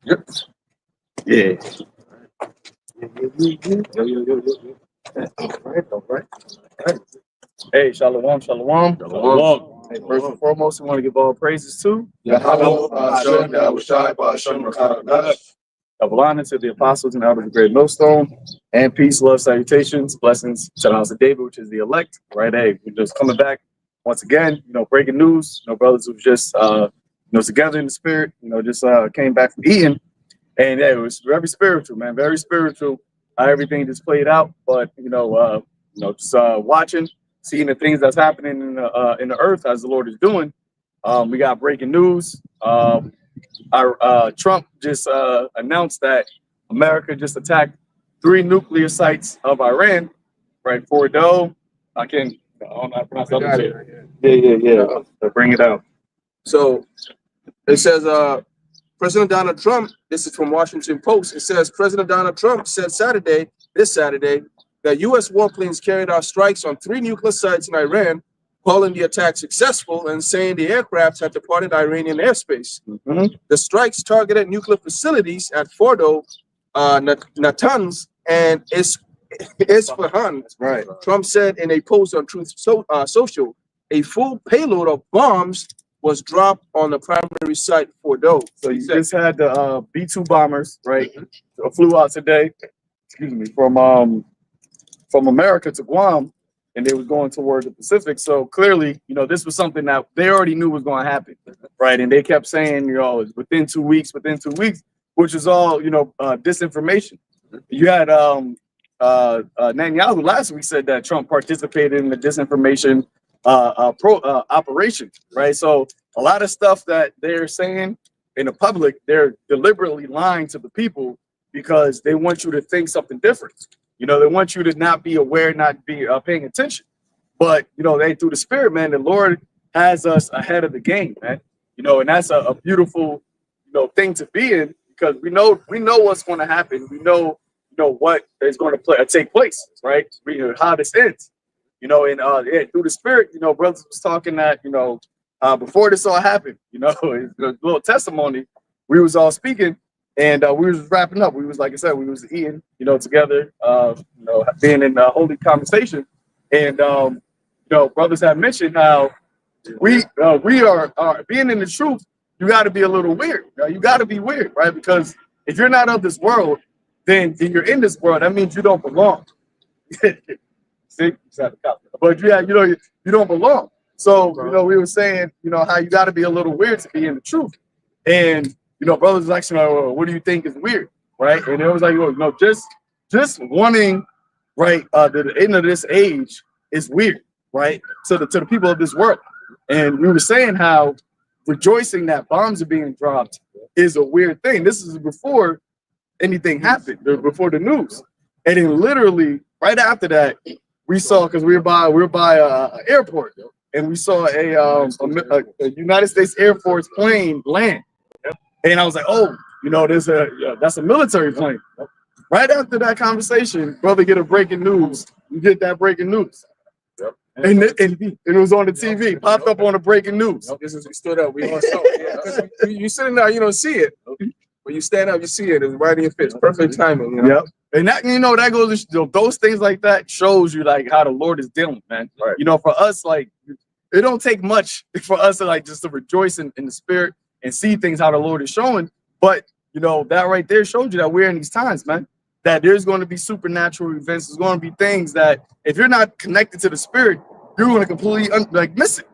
Yep. Yeah. All right. Hey, shalom, shalom. Shalom. Hey, first and foremost, we want to give all praises to double honor to the apostles and elders of the great millstone, and peace, love, salutations, blessings to the house of David, which is the elect. Right, hey, we're just coming back once again. Breaking news. Brothers who just together in the spirit. Just came back from eating, and hey, it was very spiritual, man. Very spiritual. How everything just played out, but just watching, seeing the things that's happening in the earth as the Lord is doing. We got breaking news. Trump just announced that America just attacked 3 nuclear sites of Iran, right? Fordo. I don't know how to pronounce that. Yeah. So bring it out. So it says, President Donald Trump, this is from Washington Post. It says President Donald Trump said this Saturday, that U.S. warplanes carried out strikes on 3 nuclear sites in Iran, calling the attack successful and saying the aircraft had departed Iranian airspace. Mm-hmm. The strikes targeted nuclear facilities at Fordo, Natanz, and Isfahan. Right. Trump said in a post on Truth Social, a full payload of bombs was dropped on the primary site, Fordo. So you just had the B-2 bombers, right? Flew out today, from America to Guam, and they was going toward the Pacific. So clearly, this was something that they already knew was going to happen, right? And they kept saying, within 2 weeks, which is all, disinformation. You had Netanyahu last week said that Trump participated in the disinformation operation, right? So a lot of stuff that they're saying in the public, they're deliberately lying to the people because they want you to think something different. They want you to not be aware, not be paying attention. But, they through the spirit, man, the Lord has us ahead of the game, man. And that's a beautiful, thing to be in, because we know what's going to happen. We know, what is going to take place, right? We know how this ends, and through the spirit, brothers was talking that, before this all happened, it's a little testimony. We was all speaking. And we was wrapping up. We was, like I said, we was eating, together, being in a holy conversation. And, brothers have mentioned how we are being in the truth. You got to be a little weird. You got to be weird, right? Because if you're not of this world, then you're in this world. That means you don't belong. See? But yeah, you don't belong. So, we were saying, how you got to be a little weird to be in the truth. And, brothers like, what do you think is weird, right? And it was like, just wanting, right, the end of this age is weird, right, to the people of this world. And we were saying how rejoicing that bombs are being dropped is a weird thing. This is before anything happened, before the news. And then literally right after that, we saw, because we were by an airport, and we saw a United States Air Force plane land. And I was like, oh, that's a military plane. Right after that conversation, brother, get a breaking news. You get that breaking news. Yep. And it was on the TV, popped up on the breaking news. This is we stood up. We all saw it. Yeah. You sitting there, you don't see it. When you stand up, you see it. It's right in your face. Perfect timing. Yep. And that, that goes, those things like that shows you like how the Lord is dealing, man. Right. For us, like, it don't take much for us to like just to rejoice in the spirit and see things how the Lord is showing. But, that right there showed you that we're in these times, man, that there's going to be supernatural events. There's going to be things that if you're not connected to the spirit, you're going to completely miss it,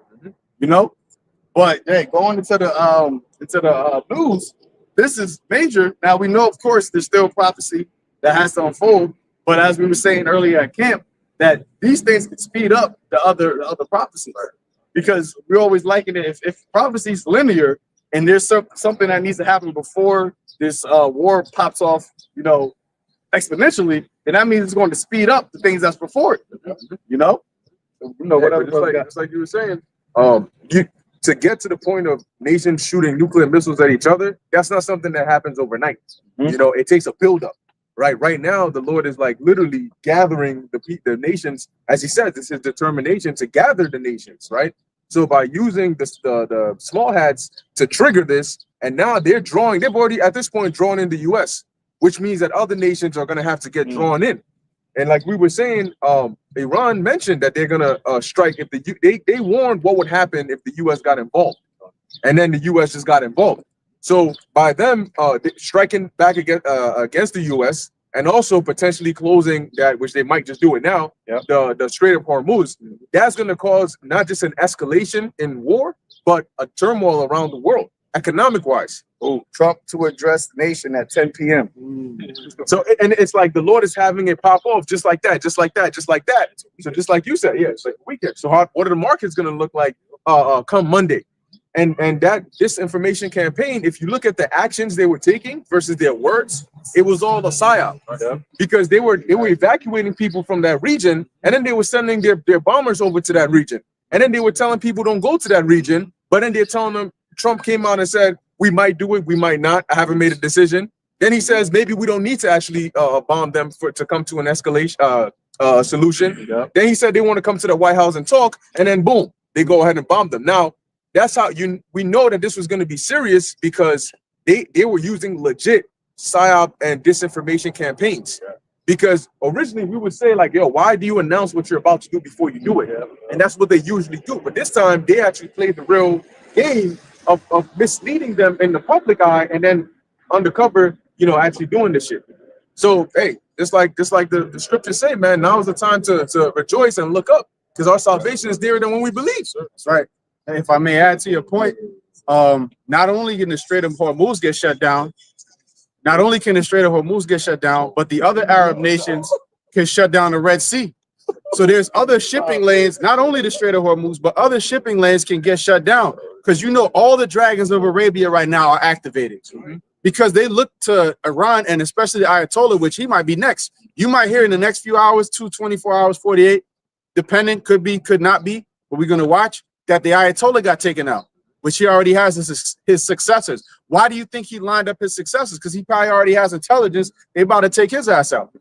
But hey, going into the news, this is major. Now we know, of course, there's still prophecy that has to unfold. But as we were saying earlier at camp, that these things can speed up the other prophecies, because we always liken it. If prophecy is linear, and there's something that needs to happen before this war pops off, exponentially, and that means it's going to speed up the things that's before it. Whatever. Just like you were saying, to get to the point of nations shooting nuclear missiles at each other, that's not something that happens overnight. Mm-hmm. It takes a buildup. Right now, the Lord is like literally gathering the nations, as He says, it's His determination to gather the nations, right? So by using the small hats to trigger this, and now they've already at this point drawn in the U.S., which means that other nations are going to have to get drawn in. And like we were saying, Iran mentioned that they're gonna strike if they warned what would happen if the U.S. got involved, and then the U.S. just got involved. So by them striking back against the U.S. and also potentially closing that, which they might just do it now, the Strait of Hormuz, that's gonna cause not just an escalation in war, but a turmoil around the world, economic wise. Oh, Trump to address the nation at 10 p.m. So, and it's like the Lord is having it pop off just like that, just like that, just like that. So just like you said, yeah, it's like a weekend. So what are the markets going to look like come Monday? And that disinformation campaign, if you look at the actions they were taking versus their words, it was all a psyop, because they were evacuating people from that region, and then they were sending their bombers over to that region, and then they were telling people don't go to that region, but then they're telling them, Trump came out and said, we might do it, we might not. I haven't made a decision. Then he says maybe we don't need to actually bomb them to come to an escalation solution. Then he said they want to come to the White House and talk, and then boom, they go ahead and bomb them. Now that's how we know that this was going to be serious, because they were using legit psyop and disinformation campaigns. Because originally we would say like, yo, why do you announce what you're about to do before you do it? And that's what they usually do. But this time they actually played the real game of misleading them in the public eye, and then undercover, actually doing this shit. So hey, just like the scriptures say, man, now is the time to rejoice and look up, because our salvation is nearer than when we believe. That's right. And if I may add to your point, not only can the Strait of Hormuz get shut down, but the other Arab nations can shut down the Red Sea. So there's other shipping lanes, not only the Strait of Hormuz, but other shipping lanes can get shut down, because all the dragons of Arabia right now are activated, because they look to Iran, and especially the Ayatollah, which he might be next. You might hear in the next few hours, 24 hours, 48, depending, could be, could not be, but we're going to watch that the Ayatollah got taken out, which he already has his successors. Why do you think he lined up his successors? Because he probably already has intelligence. They about to take his ass out.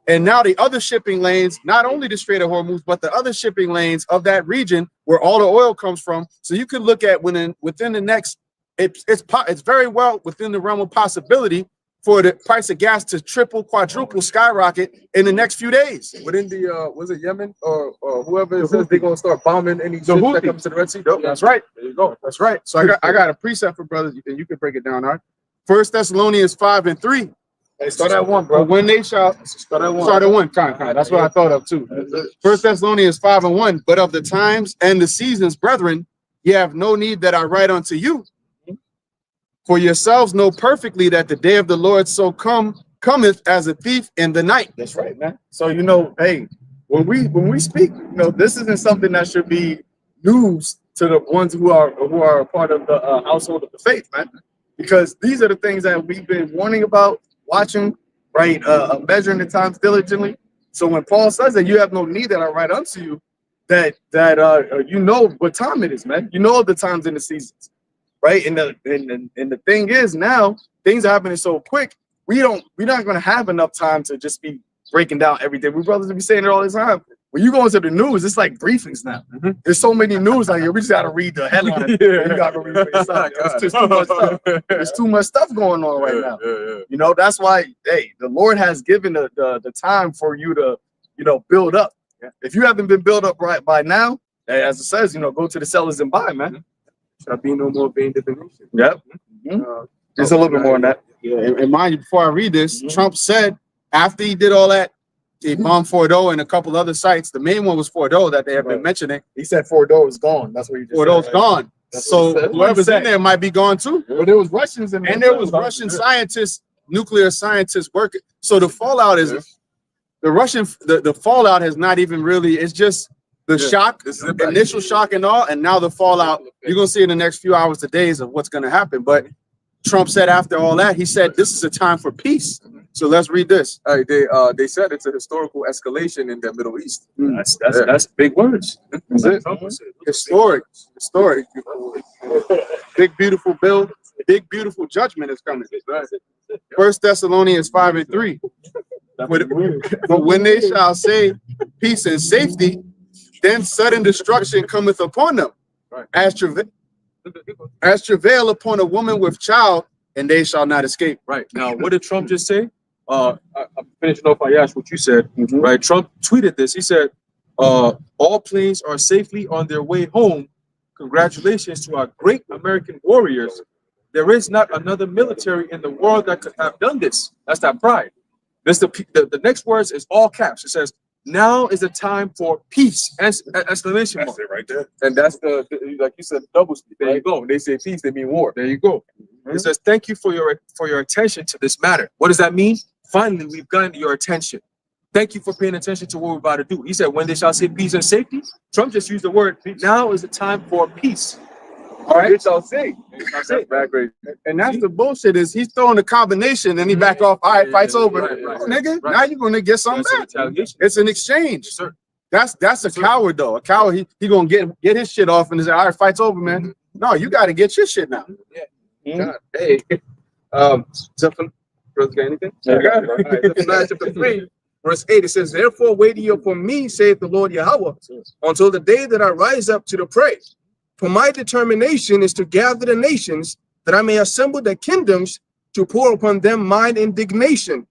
And now the other shipping lanes, not only the Strait of Hormuz, but the other shipping lanes of that region where all the oil comes from. So you could look at within the next, it's very well within the realm of possibility for the price of gas to triple, quadruple, skyrocket in the next few days. Within the was it Yemen or whoever says they're gonna start bombing any ships that comes to the Red Sea? That's right. There you go. That's right. So I got a precept for brothers, and you can break it down. All right. 1 Thessalonians 5:3. Hey, start at 1, bro. But when they shall start at 1. Kind. That's what I thought of too. 1 Thessalonians 5:1. But of the times and the seasons, brethren, ye have no need that I write unto you. For yourselves know perfectly that the day of the Lord so cometh as a thief in the night. That's right, man. So hey, when we speak, this isn't something that should be news to the ones who are a part of the household of the faith, man. Because these are the things that we've been warning about, watching, right? Measuring the times diligently. So when Paul says that you have no need that I write unto you, that you know what time it is, man. You know the times and the seasons. Right, and the thing is, now things are happening so quick. We're not gonna have enough time to just be breaking down everything. We brothers be saying it all the time. When you go into the news, it's like briefings now. There's so many news out here. We just gotta read the headline. You gotta read for yourself. It's just too much stuff. There's too much stuff going on right now. That's why, hey, the Lord has given the time for you to build up. If you haven't been built up right by now, as it says, go to the sellers and buy, man. Shall be no more vain divination. Yep. There's a little bit more on that. Yeah. And mind you, before I read this, Trump said after he did all that, he bombed Fordo and a couple other sites. The main one was Fordo that they have been mentioning. He said Fordo is gone. That's what he just Fordo's said. Gone. So whoever's in there might be gone too. But there was Russians in there. And there was Russian scientists, nuclear scientists working. So the fallout is the fallout has not even really, it's just the shock, the initial shock and all, and now the fallout, you're going to see in the next few hours to days of what's going to happen. But Trump said after all that, he said, this is a time for peace. So let's read this. They said it's a historical escalation in the Middle East. That's big words. That's it. Historic. Big, beautiful bill. Big, beautiful judgment is coming. 1 Thessalonians 5:3. But when they shall say peace and safety, then sudden destruction cometh upon them. as travail upon a woman with child, and they shall not escape. Right. Now, what did Trump just say? I'm finishing off my Yash, what you said. Right. Trump tweeted this. He said, all planes are safely on their way home. Congratulations to our great American warriors. There is not another military in the world that could have done this. That's that pride. This the next words is all caps. It says, now is the time for peace. Exclamation mark. That's it right there. And that's the like you said, double speak. There you go. When they say peace, they mean war. There you go. It says, thank you for your attention to this matter. What does that mean? Finally, we've gotten your attention. Thank you for paying attention to what we're about to do. He said, when they shall say peace and safety, Trump just used the word, now is the time for peace. All right, it shall say. And that's the bullshit is he's throwing a combination and he back off. All right, fight's over. Right. Nigga, now you're gonna get something That's back. retaliation. It's an exchange. Yes, sir. That's a coward though. A coward, he gonna get his shit off and say, all right, fight's over, man. No, you gotta get your shit now. God, hey. Something, brother, got anything? Chapter 3, verse 8, it says, therefore wait ye upon me, saith the Lord Yahweh, until the day that I rise up to the prey. For my determination is to gather the nations, that I may assemble the kingdoms to pour upon them mine indignation,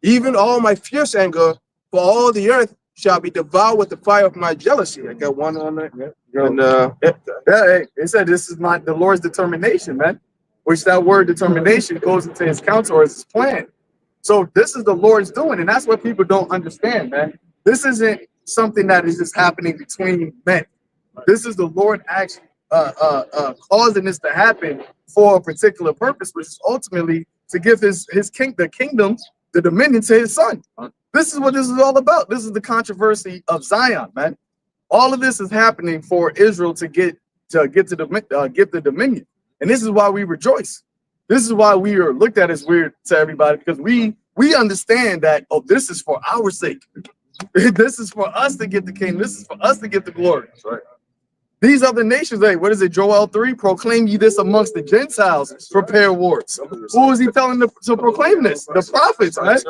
even all my fierce anger, for all the earth shall be devoured with the fire of my jealousy. I got one on there. And Hey, it said this is the Lord's determination, man. Which that word determination goes into his counsel or his plan. So this is the Lord's doing, and that's what people don't understand, man. This isn't something that is just happening between men. This is the Lord actually causing this to happen for a particular purpose, which is ultimately to give the kingdom, the dominion to his son. This is what this is all about. This is the controversy of Zion, man. All of this is happening for Israel to get the dominion. And this is why we rejoice. This is why we are looked at as weird to everybody, because we understand that, oh, this is for our sake. This is for us to get the kingdom. This is for us to get the glory. That's right. These other nations, hey, what is it? Joel 3, proclaim ye this amongst the Gentiles, prepare wars. Who is he telling to proclaim this? The prophets, man.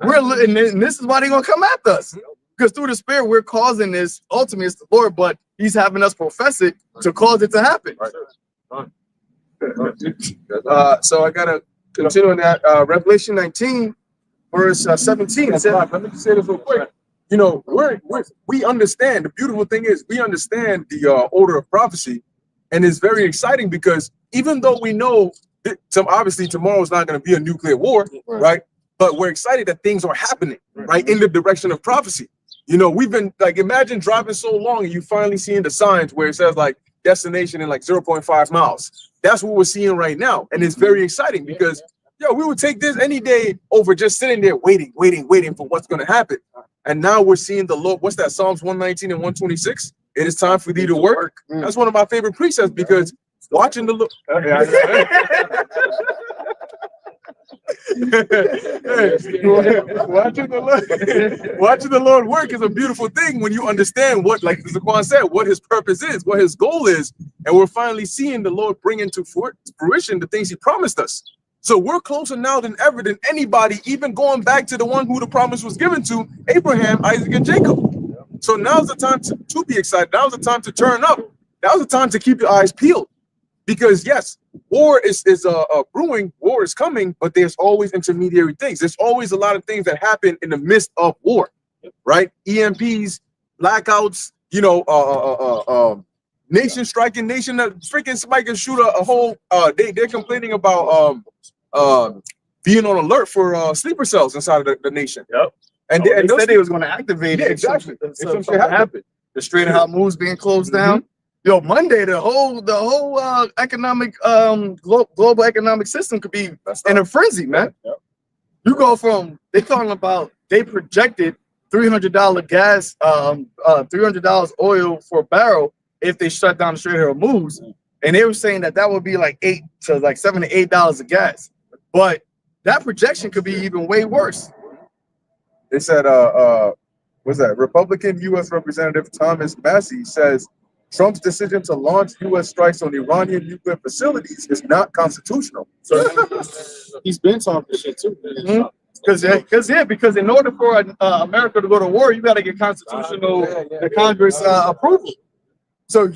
Right. And this is why they're going to come after us. Because through the Spirit, we're causing this. Ultimately, it's the Lord, but he's having us profess it to cause it to happen. So I gotta continue on that. Revelation 19, verse 17. Let me just say this real quick. You know, we understand. The beautiful thing is we understand the order of prophecy, and it's very exciting because even though we know that obviously tomorrow is not going to be a nuclear war, right? But we're excited that things are happening, right, in the direction of prophecy. You know, we've been like, imagine driving so long and you finally seeing the signs where it says like destination in like 0.5 miles. That's what we're seeing right now. And it's very exciting because, we would take this any day over just sitting there waiting for what's going to happen. And now we're seeing the Lord. What's that? Psalms 119 and 126. It is time for thee to work. That's one of my favorite precepts because watching the Lord. Watching the Lord work is a beautiful thing when you understand what, like Zaquan said, what his purpose is, what his goal is, and we're finally seeing the Lord bring into fruition the things he promised us. So we're closer now than ever than anybody, even going back to the one who the promise was given to, Abraham, Isaac, and Jacob. So now's the time to be excited. Now's the time to turn up. Now's the time to keep your eyes peeled. Because yes, war is brewing, war is coming, but there's always intermediary things. There's always a lot of things that happen in the midst of war, right? EMPs, blackouts, nation striking nation, freaking somebody can shoot a whole. They're complaining about being on alert for sleeper cells inside of the nation. Yep. And they said they was going to activate it. Exactly. If some shit happened. The Strait of Hormuz being closed down. Yo, Monday, the whole economic global economic system could be in a frenzy, man. Yep. You go from they projected $300 gas, $300 oil for a barrel if they shut down the Strait of Hormuz, and they were saying that would be like $7 to $8 of gas, but that projection could be even way worse. They said, what's that? Republican U.S. Representative Thomas Massey says Trump's decision to launch U.S. strikes on Iranian nuclear facilities is not constitutional. So he's been talking shit too. Because in order for America to go to war, you got to get constitutional, the Congress approval. So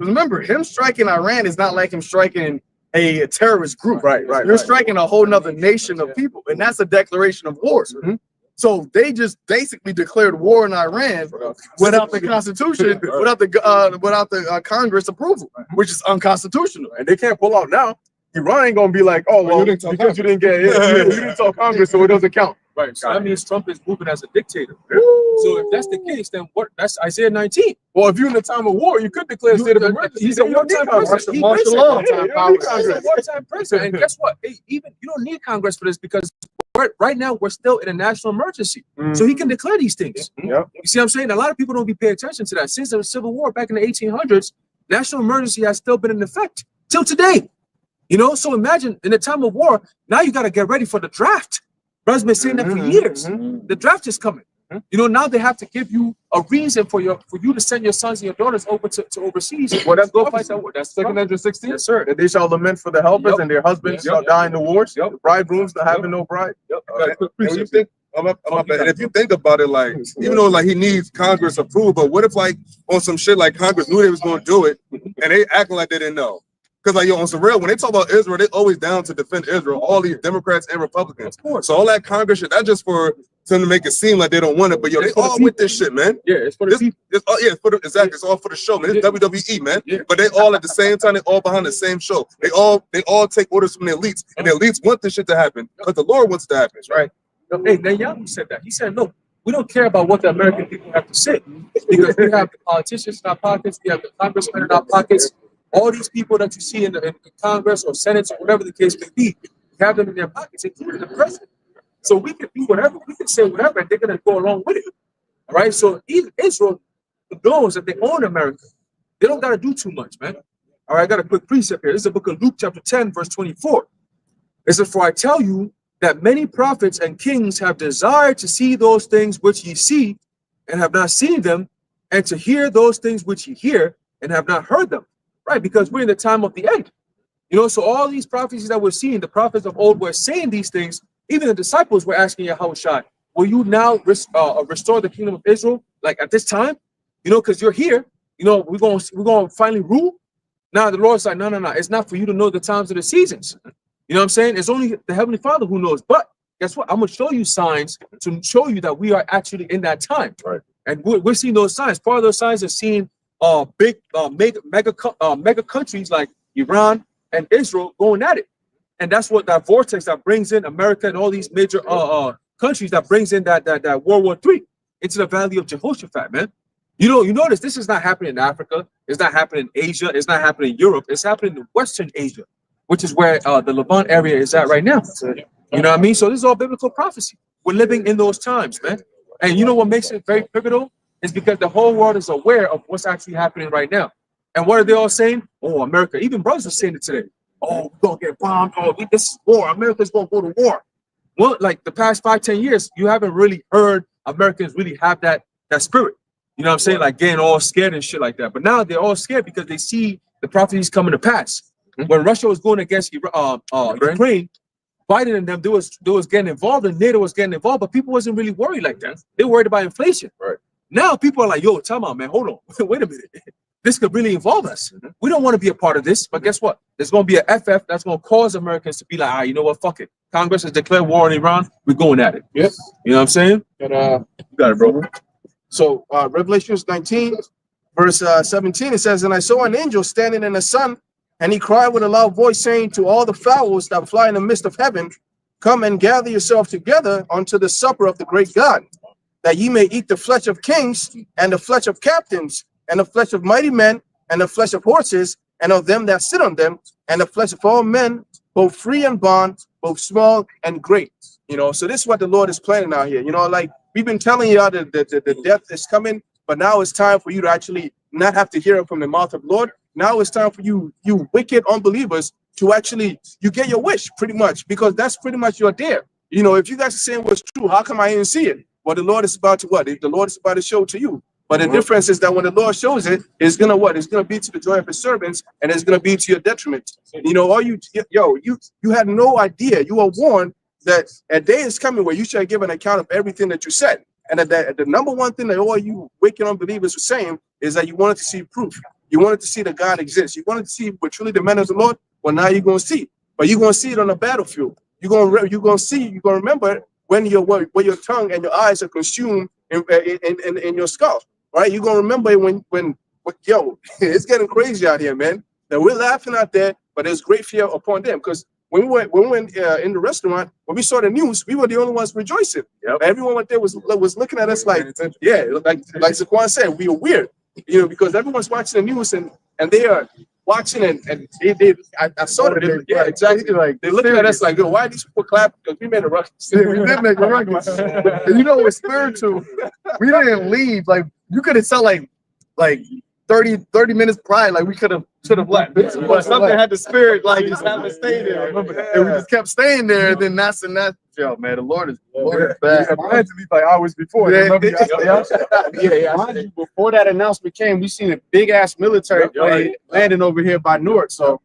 Remember, him striking Iran is not like him striking a terrorist group. Right. You're striking a whole nother nation of people, and that's a declaration of war. So they just basically declared war on Iran without the Constitution, without the Congress approval, which is unconstitutional. And they can't pull out now. Iran ain't gonna be like, oh well, because you didn't get you didn't tell Congress, so it doesn't count. Right. So that means Trump is moving as a dictator. So if that's the case, then what? That's Isaiah 19. Well, if you're in the time of war, you could declare a state of emergency. He's a wartime president. Martial law. He's a wartime president. And guess what? Even you don't need Congress for this because right now we're still in a national emergency. So he can declare these things. Yep. You see what I'm saying? A lot of people don't be paying attention to that. Since the Civil War back in the 1800s, national emergency has still been in effect till today. You know, so imagine in the time of war, now you got to get ready for the draft. Brother's been saying that for years. The draft is coming. You know, now they have to give you a reason for you to send your sons and your daughters over to overseas. Well, that's go fight that war. That's 216. Yes, sir. That they shall lament for the helpers and their husbands shall die in the wars. The bridegrooms not having no bride. And you think, and if you think about it, like, even though like he needs Congress approval, but what if like on some shit like Congress knew they was going to do it and they acting like they didn't know? Because like, yo, on some real, when they talk about Israel, they always down to defend Israel, all these Democrats and Republicans. So all that Congress shit, that's just for them to make it seem like they don't want it. But yo, they all with this shit, man. Yeah, it's for the people. It's for the, exactly. It's all for the show, man. It's WWE, man. But they all at the same time, they all behind the same show. They all take orders from the elites, and the elites want this shit to happen because the Lord wants it to happen, right? Hey, Netanyahu said that. He said, look, we don't care about what the American people have to say because we have the politicians in our pockets, we have the congressmen in our pockets. All these people that you see in Congress or Senate or whatever the case may be, we have them in their pockets, including the president. So we can do whatever, we can say whatever, and they're going to go along with it. All right. So Israel knows that they own America. They don't got to do too much, man. All right. I got a quick precept here. This is the book of Luke, chapter 10, verse 24. It says, "For I tell you that many prophets and kings have desired to see those things which ye see and have not seen them, and to hear those things which ye hear and have not heard them." Right, because we're in the time of the end. You know, so all these prophecies that we're seeing, the prophets of old were saying these things. Even the disciples were asking Yahushua, will you now restore the kingdom of Israel, like at this time? You know, because you're here. You know, we're going to finally rule. Now the Lord's like, no. It's not for you to know the times of the seasons. You know what I'm saying? It's only the Heavenly Father who knows. But guess what? I'm going to show you signs to show you that we are actually in that time. Right. And we're seeing those signs. Part of those signs are seeing big mega countries like Iran and Israel going at it, and that's what that vortex that brings in America and all these major countries that brings in that World War III into the Valley of Jehoshaphat, man. You know, you notice this is not happening in Africa, it's not happening in Asia, it's not happening in Europe, it's happening in Western Asia, which is where the Levant area is at right now. You know what I mean? So this is all biblical prophecy. We're living in those times, man. And you know what makes it very pivotal? Is because the whole world is aware of what's actually happening right now. And what are they all saying? Oh, America, even brothers are saying it today. Oh, we're going to get bombed. Oh, this is war. America's going to go to war. Well, like the past 5-10 years, you haven't really heard Americans really have that spirit. You know what I'm saying? Like getting all scared and shit like that. But now they're all scared because they see the prophecies coming to pass. When Russia was going against Ukraine, Biden and them, they was getting involved and NATO was getting involved, but people wasn't really worried like that. They were worried about inflation. Right. Now people are like, yo, time out, man, hold on. Wait a minute. This could really involve us. We don't want to be a part of this, but guess what? There's going to be an FF that's going to cause Americans to be like, you know what, fuck it. Congress has declared war on Iran. We're going at it. Yep. You know what I'm saying? And, you got it, bro. So Revelations 19, verse 17, it says, "And I saw an angel standing in the sun, and he cried with a loud voice, saying to all the fowls that fly in the midst of heaven, come and gather yourselves together unto the supper of the great God, that ye may eat the flesh of kings, and the flesh of captains, and the flesh of mighty men, and the flesh of horses, and of them that sit on them, and the flesh of all men, both free and bond, both small and great." You know, so this is what the Lord is planning out here. You know, like we've been telling y'all that the death is coming, but now it's time for you to actually not have to hear it from the mouth of the Lord. Now it's time for you wicked unbelievers to actually, you get your wish pretty much, because that's pretty much your dare. You know, if you guys are saying what's true, how come I didn't see it? Well, the Lord is about to what? The Lord is about to show to you. But the difference is that when the Lord shows it, it's gonna what? It's gonna be to the joy of his servants, and it's gonna be to your detriment. You know, you had no idea. You were warned that a day is coming where you shall give an account of everything that you said. And that the number one thing that all you wicked unbelievers were saying is that you wanted to see proof. You wanted to see that God exists. You wanted to see what truly the man of the Lord. Well, now you're gonna see, but you're gonna see it on the battlefield. You're gonna remember when your tongue and your eyes are consumed in your skull. Right? You're gonna remember it when yo, it's getting crazy out here, man. Now we're laughing out there, but there's great fear upon them because when we went in the restaurant, when we saw the news, we were the only ones rejoicing. Yep. Everyone out there was looking at us like, yeah, like Zaquan said, we were weird, because everyone's watching the news and they are watching and I saw it. Yeah, exactly. Like They're looking at us like, yo, why are these people clapping? Because we made a rush. Yeah, we did make a ruckus. And you know what's spiritual? We didn't leave. Like you could have said like 30 minutes prior, like we should have left. But something had the spirit, like just have to stay there. And we just kept staying there. Then that's yo, man. The Lord is bad. I had to leave like hours before. Yeah. Mind you, before that announcement came, we seen a big ass military plane landing over here by Newark. So,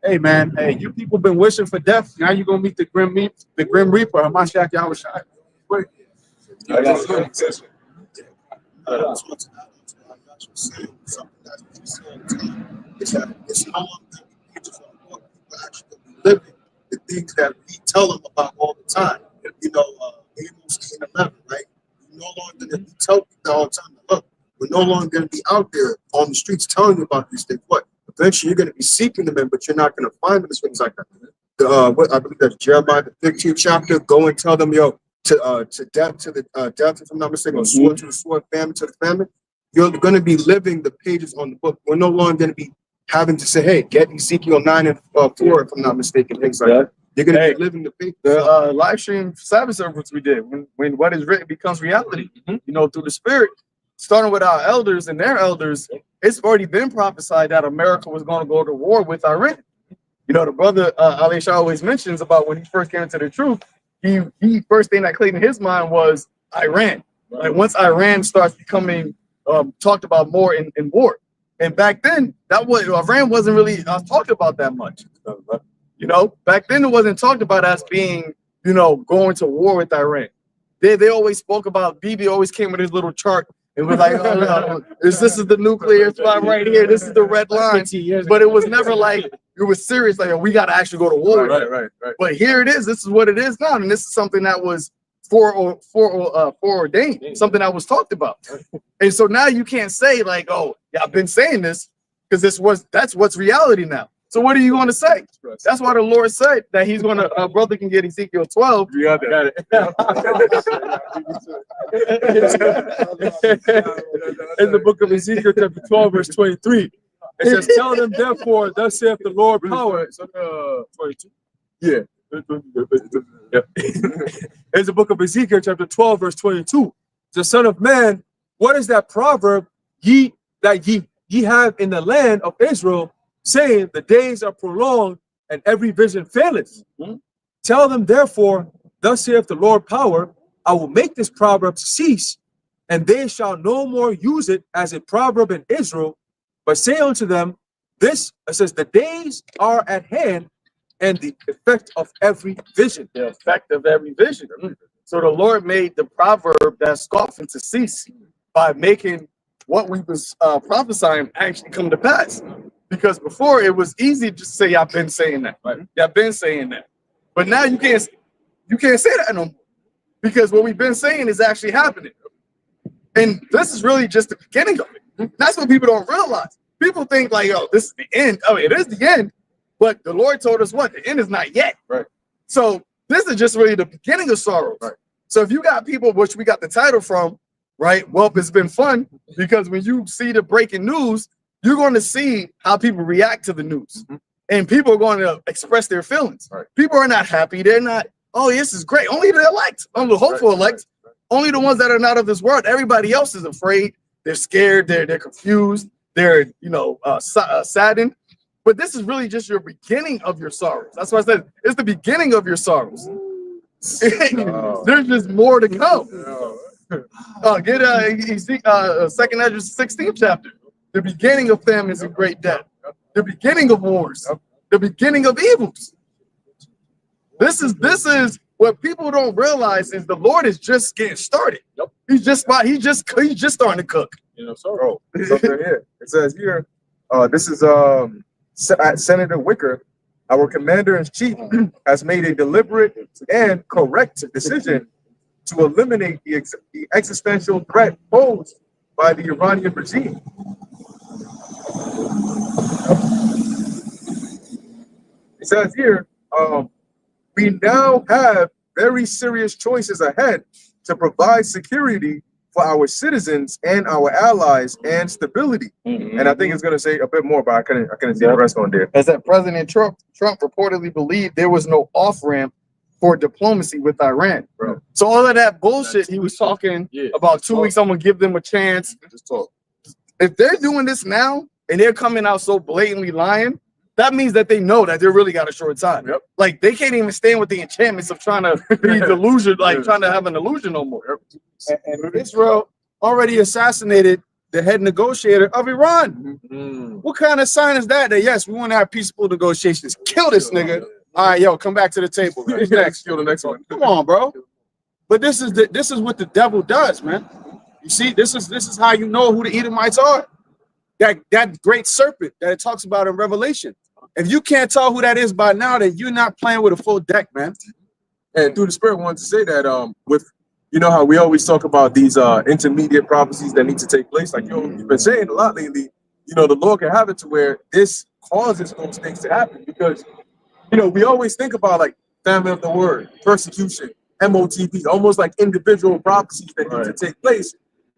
hey man, you people been wishing for death. Now you're gonna meet the Grim Reaper. Hamashiach Yahushua. It's no longer pages on the book. People actually living the things that we tell them about all the time. Amos 8:11, right? We're no longer going to tell people all the time. Look, we're no longer going to be out there on the streets telling you about these things. What? Eventually, you're going to be seeking them, but you're not going to find them. It's things like that. What I believe that's Jeremiah the 15th chapter. Go and tell them, yo, to death, to the death, if I'm not mistaken, or sword to the sword, famine to the famine. You're going to be living the pages on the book. We're no longer going to be having to say, hey, get Ezekiel 9 and 4, if I'm not mistaken, things like that. You're going to be living the pages. The live stream Sabbath service we did, when what is written becomes reality, through the Spirit, starting with our elders and their elders, it's already been prophesied that America was going to go to war with Iran. The brother Alisha always mentions about when he first came into the truth, he first thing that clicked in his mind was Iran. Like once Iran starts becoming talked about more in war. And back then, Iran wasn't really talked about that much. Back then it wasn't talked about as being, going to war with Iran. They always spoke about, Bibi always came with his little chart and was like, this is the nuclear spot right here. This is the red line. But it was never like, it was serious, like, we got to actually go to war. Right. But here it is. This is what it is now. And this is something that was foreordained, something that was talked about. And so now you can't say like, oh, yeah, I've been saying this because that's what's reality now. So what are you going to say? That's why the Lord said that he's going to, brother can get Ezekiel 12. You got it. In the book of Ezekiel, chapter 12, verse 23, it says, tell them therefore, thus saith the Lord power. 22. Yeah. It's the book of Ezekiel, chapter 12, verse 22. The son of man, what is that proverb ye have in the land of Israel, saying the days are prolonged and every vision faileth? Tell them therefore, thus saith the Lord power, I will make this proverb cease, and they shall no more use it as a proverb in Israel, but say unto them, this, it says, the days are at hand, and the effect of every vision. The effect of every vision. So the Lord made the proverb that's scoffing to cease by making what we was prophesying actually come to pass. Because before it was easy to say, I've been saying that. Right? I've been saying that. But now you can't say that no more. Because what we've been saying is actually happening. And this is really just the beginning of it. That's what people don't realize. People think like, oh, this is the end. Oh, it is the end. But the Lord told us what? The end is not yet. Right. So this is just really the beginning of sorrows. Right. So if you got people, which we got the title from, right? Well, it's been fun because when you see the breaking news, you're going to see how people react to the news. And people are going to express their feelings. Right. People are not happy. They're not, oh, this is great. Only the elect, only the hopeful elect, only the ones that are not of this world. Everybody else is afraid. They're scared. They're confused. They're, saddened. But this is really just your beginning of your sorrows. That's why I said it's the beginning of your sorrows. There's just more to come. Get Ezekiel, 2nd Ezra 16th chapter. The beginning of famines and great death. The beginning of wars. The beginning of evils. This is what people don't realize is the Lord is just getting started. He's just starting to cook. It's up right here. It says here, This is Senator Wicker. Our commander-in-chief has made a deliberate and correct decision to eliminate the existential threat posed by the Iranian regime. It says here, we now have very serious choices ahead to provide security for our citizens and our allies and stability. And I think it's going to say a bit more, but I couldn't see the rest on there. As that President Trump reportedly believed there was no off-ramp for diplomacy with Iran. Bro. So all of that bullshit he was talking about 2 weeks, I'm gonna give them a chance. Just talk. If they're doing this now and they're coming out so blatantly lying, that means that they know that they really got a short time. Yep. Like they can't even stand with the enchantments of trying to be delusion, like trying to have an illusion no more. And Israel already assassinated the head negotiator of Iran. What kind of sign is that? That yes, we want to have peaceful negotiations. Kill this nigga. All right, yo, come back to the table. Who's next? Kill the next one. Come on, bro. But this is what the devil does, man. You see, this is how you know who the Edomites are. That great serpent that it talks about in Revelation. If you can't tell who that is by now, then you're not playing with a full deck, man. And through the Spirit, I wanted to say that with, you know how we always talk about these intermediate prophecies that need to take place. Like you've been saying a lot lately. You know, the Lord can have it to where this causes those things to happen because, you know, we always think about like famine of the word, persecution, MOTP, almost like individual prophecies that need to take place.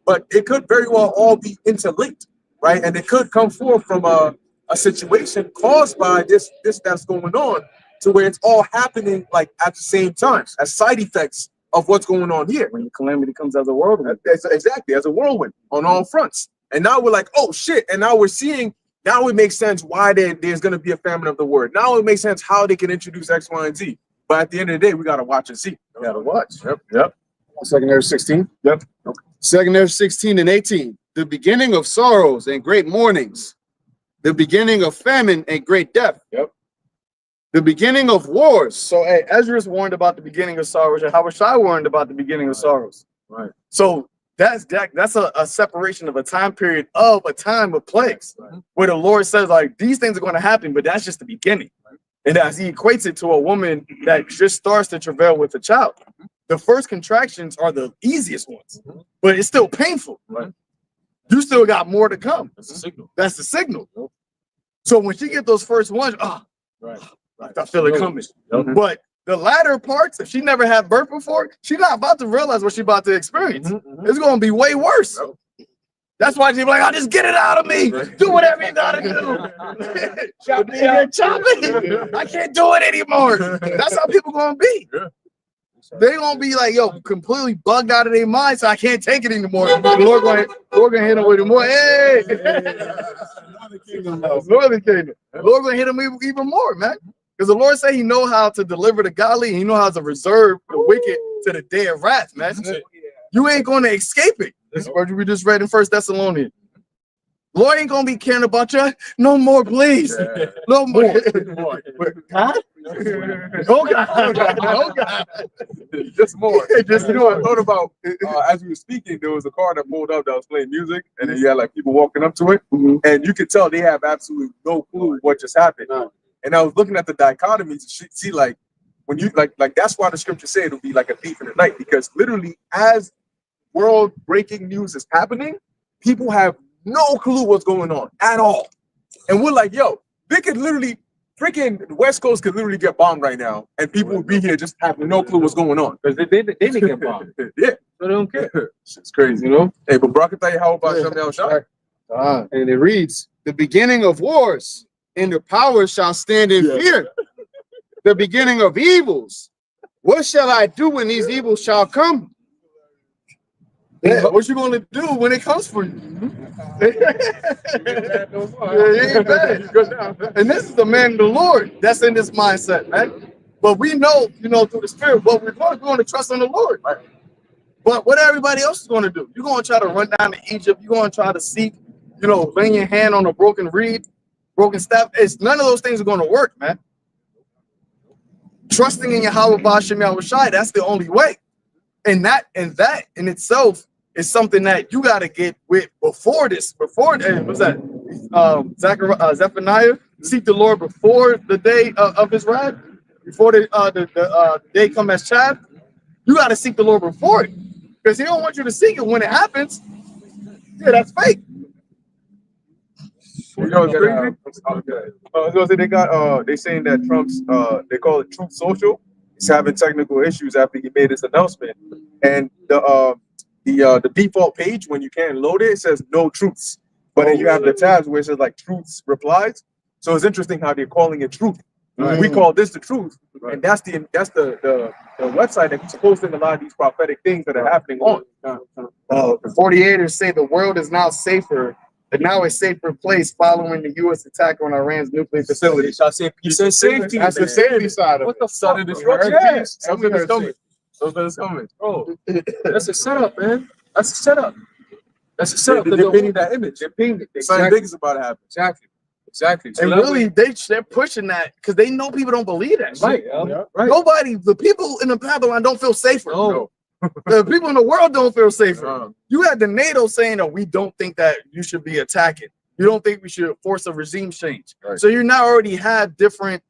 But it could very well all be interlinked, right? And it could come forth from a situation caused by this that's going on to where it's all happening like at the same time as side effects of what's going on here. When the calamity comes as a whirlwind. Exactly, as a whirlwind on all fronts. And now we're like, oh shit. And now we're seeing, now it makes sense why there's going to be a famine of the word. Now it makes sense how they can introduce X, Y, and Z. But at the end of the day, we got to watch and see. We gotta watch. Yep. Secondary 16. Yep. Secondary 16 and 18. The beginning of sorrows and great mournings. The beginning of famine and great death. Yep. The beginning of wars. So hey, Ezra's warned about the beginning of sorrows, and Hawashai warned about the beginning of sorrows. Right. So that's a separation of a time period of a time of plagues, where the Lord says like these things are going to happen, but that's just the beginning. And as he equates it to a woman that just starts to travail with a child, the first contractions are the easiest ones, but it's still painful. Right. You still got more to come. That's the signal. That's the signal. So when she get those first ones, I feel it coming. But the latter parts, if she never had birth before, she's not about to realize what she's about to experience. It's going to be way worse. That's why she's like, I'll just get it out of me. Do whatever you got to do. Chop it. I can't do it anymore. That's how people going to be. They're going to be like, yo, completely bugged out of their mind, so I can't take it anymore. The Lord going to hit them with more. Hey! Northern Kingdom. The Lord going to hit them even more, man. Because the Lord said he know how to deliver the godly, and he know how to reserve the wicked to the day of wrath, man. You ain't going to escape it. This word we just read in 1 Thessalonians. Lord ain't going to be caring about you. No more, please. No more. Huh? Oh God. Oh God. Just more. Just you know, I thought about as we were speaking, there was a car that pulled up that was playing music, and then you had like people walking up to it, and you could tell they have absolutely no clue what just happened. And I was looking at the dichotomies to see like when you like that's why the scripture said it'll be like a thief in the night, because literally as world breaking news is happening, people have no clue what's going on at all. And we're like, yo, they could literally freaking the West Coast could literally get bombed right now, and people would be here just having no clue what's going on. Because they didn't get bombed. Yeah. So they don't care. It's crazy, you know? Hey, but Brock can tell you how about something else. And it reads, the beginning of wars and the powers shall stand in fear. The beginning of evils. What shall I do when these evils shall come? Yeah, what you gonna do when it comes for you? And this is the man of the Lord that's in this mindset, man. But we know, through the Spirit, what we're going to trust on the Lord. Right? But what everybody else is going to do, you're going to try to run down to Egypt. You're going to try to seek, laying your hand on a broken reed, broken staff. None of those things are going to work, man. Trusting in Yahweh B'Shem Yahushai, that's the only way. And that in itself is something that you got to get with before this. What's that? Zephaniah, seek the Lord before the day of his wrath, before the day come as chaff. You got to seek the Lord before it, because he don't want you to seek it when it happens. Yeah, that's fake. You know, I was gonna say they got they saying that Trump's they call it Truth Social. He's having technical issues after he made this announcement, and the default page when you can't load it, it says no truths, but then you have the tabs where it says like truths replies. So it's interesting how they're calling it truth. We call this the truth, and that's the website that's posting a lot of these prophetic things that are happening on. The 48ers say the world is now safer, and now a safer place following the U.S. attack on Iran's nuclear facility. Shall say peace and safety. That's the safety side of What it. the fuck? Something is coming. Something is coming. Bro, that's a setup, man. That's a setup. That's a setup. They're painting that image. They're painting it. Something big is about to happen. Exactly. So And that really, they're pushing that because they know people don't believe that. right, Shit. right. Nobody, the people in the Babylon don't feel safer. No. The people in the world don't feel safer. Uh, You had the NATO saying that we don't think that you should be attacking. You don't think we should force a regime change. Right. So you now already have different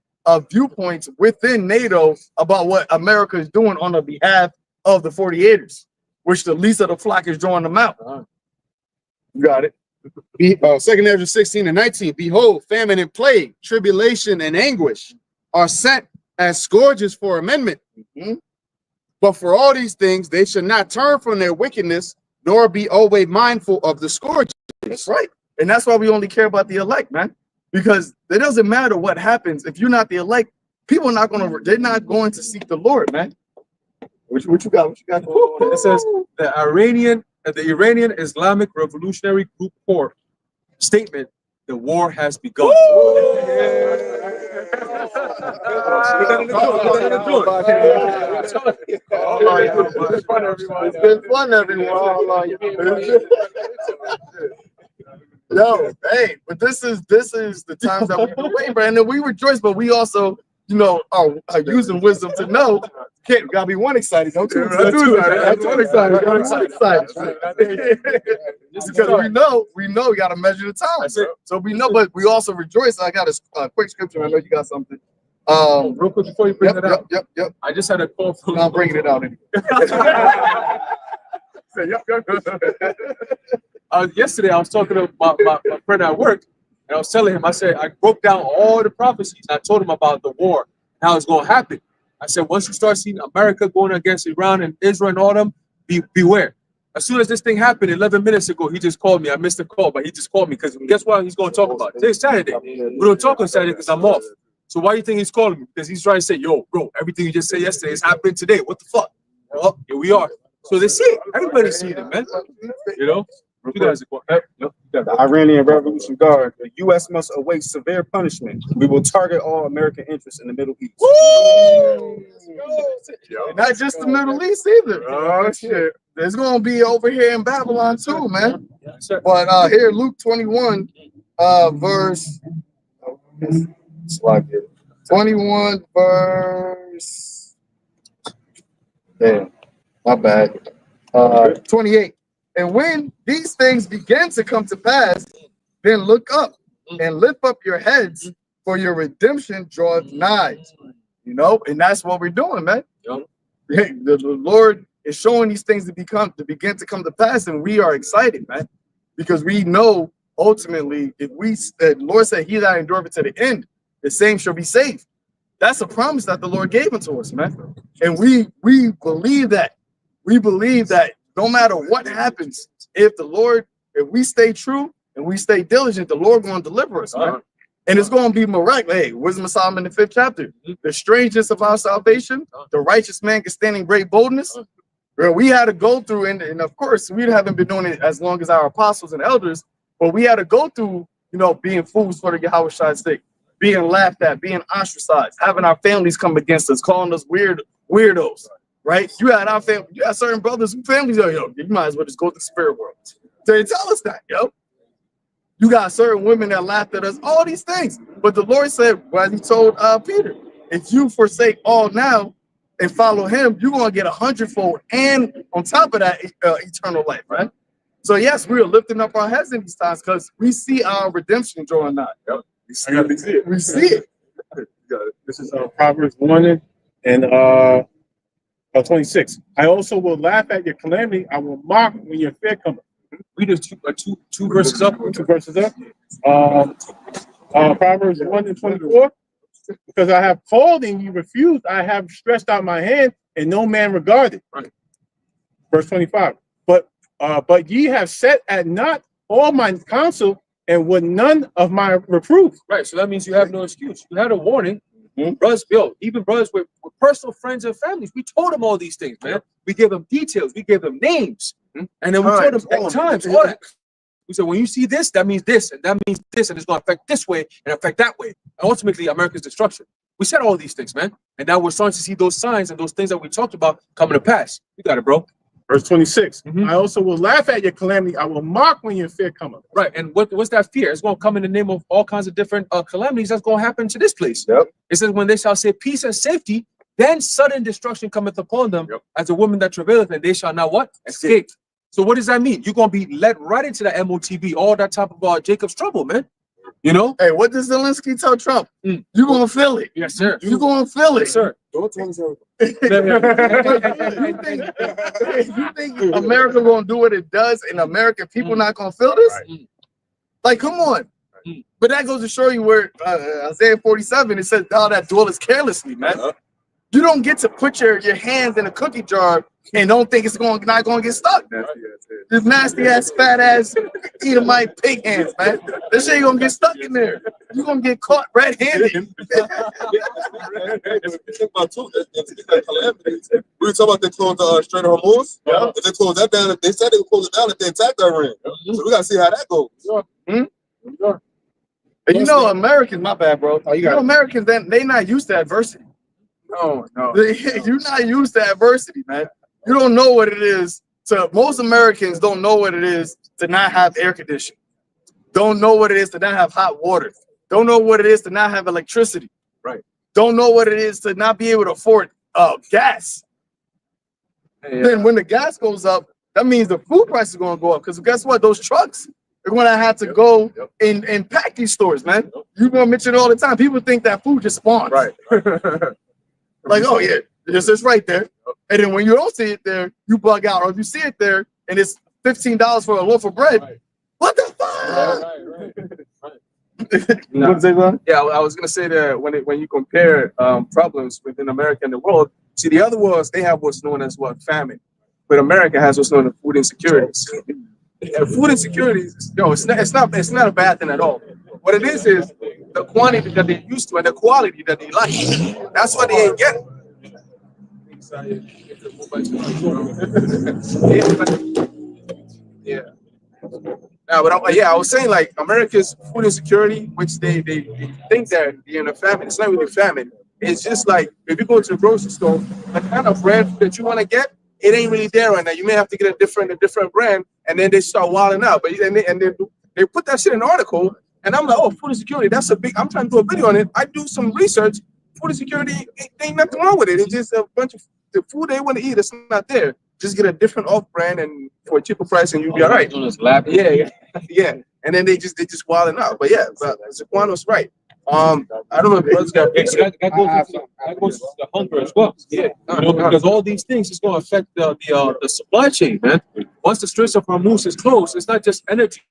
viewpoints within NATO about what America is doing on the behalf of the 48ers, which the least of the flock is drawing them out. You got it. 2 Ezra 16 and 19. Behold, famine and plague, tribulation and anguish are sent as scourges for amendment. Mhm. But for all these things, they should not turn from their wickedness, nor be always mindful of the scourge. That's right. And that's why we only care about the elect, man. Because it doesn't matter what happens. If you're not the elect, people are not they're not going to seek the Lord, man. What you got? What you got going on? It says the Iranian Islamic Revolutionary Group Corps statement: the war has begun. It's been fun, everyone. Yo, hey, but this is the times that we've been waiting, bro. And then we rejoice, but we also, are using wisdom to know. Can't gotta be one excited, don't two excited. That's one excited. Just because we know we gotta measure the time. So we know, but we also rejoice. I got a quick scripture. I know you got something. Real quick before you bring that up, Yep. I just had a call from. I'm bringing it out anyway. Yesterday, I was talking to my friend at work, and I was telling him, I said, I broke down all the prophecies. I told him about the war, and how it's going to happen. I said, once you start seeing America going against Iran and Israel and all them, beware. As soon as this thing happened 11 minutes ago, he just called me. I missed the call, but he just called me because guess what he's going to talk about? Today's Saturday. We don't talk on Saturday because I'm off. So why do you think he's calling me? Because he's trying to say, yo, bro, everything you just said yesterday is happening today. What the fuck? Well, here we are. So they see it. Everybody's seeing it, man. You know? You guys are The Iranian Revolution Guard, the U.S. must await severe punishment. We will target all American interests in the Middle East. Not just the Middle East either. Oh shit. There's gonna be over here in Babylon too, man. But here, Luke 21, verse 21, verse. Damn, my bad. 28. And when these things begin to come to pass, then look up and lift up your heads, for your redemption draweth nigh. And that's what we're doing, man. The Lord is showing these things to begin to come to pass, and we are excited, man, because we know ultimately if the Lord said, "He that endureth to the end, the same shall be saved." That's a promise that the Lord gave unto us, man, and we believe that. We believe that. No matter what happens, if we stay true and we stay diligent, the Lord going to deliver us, man. And it's going to be miraculous. Hey, Wisdom of Solomon, the 5th chapter. The strangeness of our salvation, the righteous man can stand in great boldness. Bro, we had to go through, and of course, we haven't been doing it as long as our apostles and elders, but we had to go through, being fools for the Yahweh Shai's sake, being laughed at, being ostracized, having our families come against us, calling us weirdos. Right? You had our family, you had certain brothers and families, you might as well just go to the spirit world. They tell us that, You got certain women that laughed at us, all these things. But the Lord said, well, he told Peter, if you forsake all now and follow him, you're going to get 100-fold. And on top of that, eternal life, right? So yes, we are lifting up our heads in these times because we see our redemption drawing nigh. Yep. I got to see it. We see it. This is Proverbs 1 and 26. I also will laugh at your calamity. I will mock when your fear cometh. Read it two verses up. 2 verses up. Proverbs 1 and 24. Because I have called and you refused, I have stretched out my hand and no man regarded. Right. Verse 25. But ye have set at naught all my counsel and would none of my reproof. Right. So that means you have no excuse. You had a warning. Mhm. Brothers, even brothers with personal friends and families, we told them all these things, man. We gave them details, we gave them names, and then we told them at times all that. We said, when you see this, that means this, and that means this, and it's going to affect this way and affect that way. And ultimately, America's destruction. We said all these things, man. And now we're starting to see those signs and those things that we talked about coming to pass. You got it, bro. Verse 26. Mhm. I also will laugh at your calamity. I will mock when your fear cometh. Right. And what's that fear? It's going to come in the name of all kinds of different calamities that's going to happen to this place. Yep. It says, when they shall say peace and safety, then sudden destruction cometh upon them. Yep. As a woman that travaileth, and they shall not what? Escape. So what does that mean? You're going to be led right into that MOTB, all that type of Jacob's trouble, man. You know? Hey, what does Zelensky tell Trump? Mm. You gonna feel it. Yes, sir. You gonna feel it. Yes, sir. Don't tell us everything. You think America gonna do what it does and American people not gonna feel this? Right. Like, come on. Mm. But that goes to show you where Isaiah 47, it says, thou that dwellest carelessly, man. You don't get to put your hands in a cookie jar and don't think it's not gonna get stuck. This nasty ass, fat ass, Edomite pig hands, man. This shit ain't gonna get stuck in there. You gonna get caught red-handed. Think about too. Calamities. We were talking about they closed the Strait of Hormuz. Yeah. If they closed that down, they said they would close it down if they attacked Iran. So we gotta see how that goes. And you know, Americans, my bad, bro. Oh, you You got know, it. Americans, they not used to adversity. No. You're not used to adversity, man. You don't know what it is. Most Americans don't know what it is to not have air conditioning. Don't know what it is to not have hot water. Don't know what it is to not have electricity. Right. Don't know what it is to not be able to afford gas. Then when the gas goes up, that means the food price is going to go up. Because guess what? Those trucks are going to have to go and pack these stores, man. You're going to mention it all the time. People think that food just spawns. Right. Like, oh yeah, it's right there. And then when you don't see it there, you bug out. Or if you see it there and it's $15 for a loaf of bread, Right. what the fuck? Right. You want to say something? Yeah, I was gonna say that when you compare problems within America and the world, see the other worlds they have what's known as famine, but America has what's known as food insecurities. And food insecurities, it's not a bad thing at all. What it is the quantity that they're used to and the quality that they like. That's what they ain't getting. Yeah. Now, but I was saying like America's food insecurity, which they think that they're in a famine. It's not really famine. It's just like if you go to the grocery store, the kind of brand that you want to get, it ain't really there right now. You may have to get a different brand, and then they start wilding out. But they put that shit in an article, and I'm like, oh, food insecurity. That's a big. I'm trying to do a video on it. I do some research. Food insecurity ain't nothing wrong with it. It's just a bunch of the food they want to eat. It's not there. Just get a different off brand and for a cheaper price, and you'll be all right. Yeah. And then they just wilding out. But yeah, but Zaquano's right. I don't know if brothers got Yeah, so that goes to the hunger as well. Yeah. You know, because all these things is going to affect the supply chain, man. Once the Straits of Hormuz is closed, it's not just energy;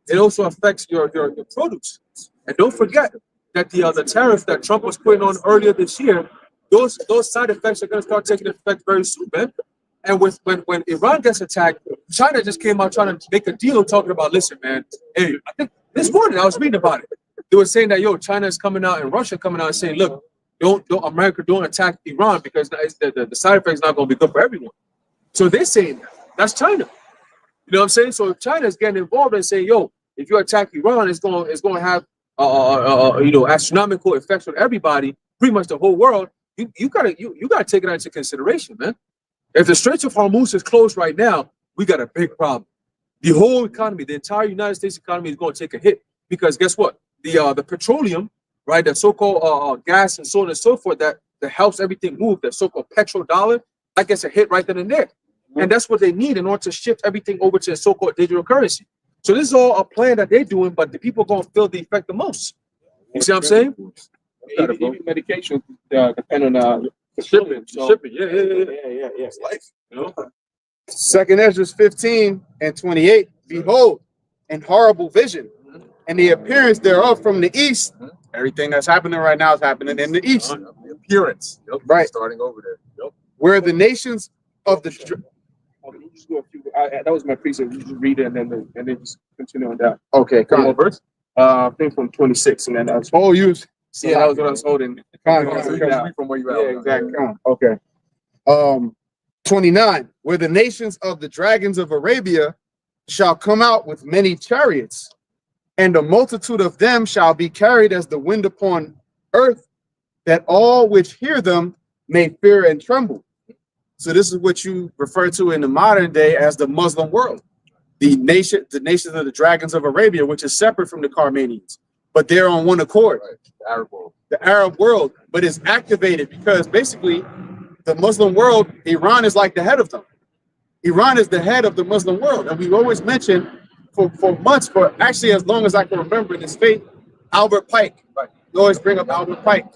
it also affects your produce. And don't forget that the tariff that Trump was putting on earlier this year, those side effects are going to start taking effect very soon, man. And when Iran gets attacked, China just came out trying to make a deal, talking about, listen, man. Hey, I think this morning I was reading about it. They were saying that China is coming out and Russia coming out and saying, look, don't America don't attack Iran because the side effect is not going to be good for everyone. So they're saying that's China. You know what I'm saying? So if China is getting involved and saying, if you attack Iran, it's going to have astronomical effects on everybody, pretty much the whole world. You gotta take it into consideration, man. If the Straits of Hormuz is closed right now, we got a big problem. The whole economy, the entire United States economy is going to take a hit because guess what? The petroleum, right? The so-called gas and so on and so forth that helps everything move. The so-called petrodollar, that gets a hit right then and there. And that's what they need in order to shift everything over to so-called digital currency. So this is all a plan that they're doing, but the people gonna feel the effect the most. You see what I'm saying? Even medication depend on shipping. Yeah. Life, you know? Second Ezra 15 and 28. Behold, an horrible vision, and the appearance thereof from the east. Everything that's happening right now is happening in the east. The appearance. Yep. Right. Starting over there. Yep. Where the nations of the You just go a few, that was my piece. You just read it and then just continue on that. okay, One come more on. verse. I think from 26, and then I was, Oh, you yeah, that was what I was holding. Come on, So you come guys on. read from where you at. Yeah, exactly. Come on. Okay. 29. Where the nations of the dragons of Arabia shall come out with many chariots, and the multitude of them shall be carried as the wind upon earth, that all which hear them may fear and tremble. So this is what you refer to in the modern day as the Muslim world. The nations of the dragons of Arabia, which is separate from the Carmanians, but they're on one accord. Right. The Arab world. The Arab world, but it's activated because basically the Muslim world, Iran is like the head of them. Iran is the head of the Muslim world. And we've always mentioned for months, for actually as long as I can remember in this faith, Albert Pike. Right. We always bring up Albert Pike,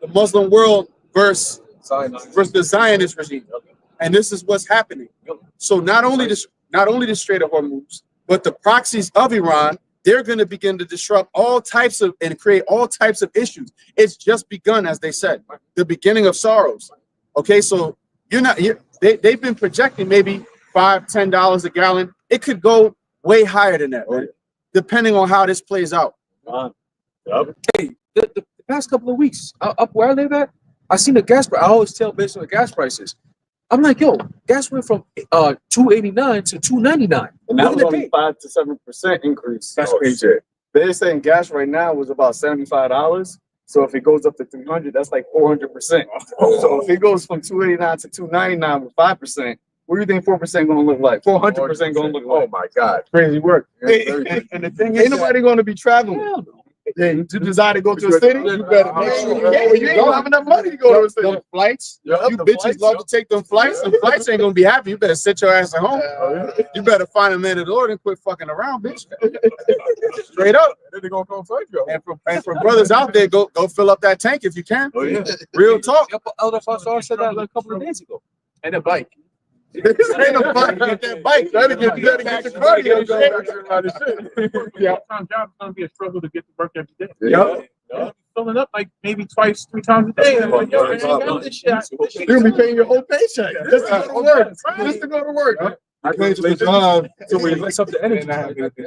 the Muslim world versus the Zionist regime. And this is what's happening. So not only the Strait of Hormuz, but the proxies of Iran, they're going to begin to disrupt all types of and create all types of issues. It's just begun, as they said, the beginning of sorrows. Okay, so they've been projecting maybe $5-10 a gallon. It could go way higher than that, right? Depending on how this plays out. Hey, the past couple of weeks, up where I live at, I seen the gas price. I always tell based on the gas prices. I'm like, yo, gas went from $2.89 to $2.99. And that What was did they only pay? 5 to 7% increase. That's crazy. They're saying gas right now was about $75. So if it goes up to 300, that's like 400%. So if it goes from 289 to 299 with 5%, what do you think 4% going to look like? 400% going to look Oh like. my God. Crazy work. Yeah, And the thing is, ain't nobody going to be traveling. Yeah, you decide to go to a city, you better make sure you don't have enough money to go to a city. Them flights, Yup, you the bitches flights, love yup. to take them flights. Them flights ain't gonna be happy. You better sit your ass at home. You better find a man at the Lord and quit fucking around, bitch. Straight up. Then they're gonna come fight you. And for brothers out there, go fill up that tank if you can. Oh yeah. Real talk. Elder Foster said that like a couple of days ago. And a bike. This ain't a bike. Get that bike. Better get the cardio going. Yeah. Time job is gonna be a struggle to get to work every day. Yup. Filling up like maybe 2-3 times a day. I'm like, yo, I ain't got this shit. You'll be paying your whole paycheck just to go to work. Just to go to work. I paid for the job. So when it mess up the energy,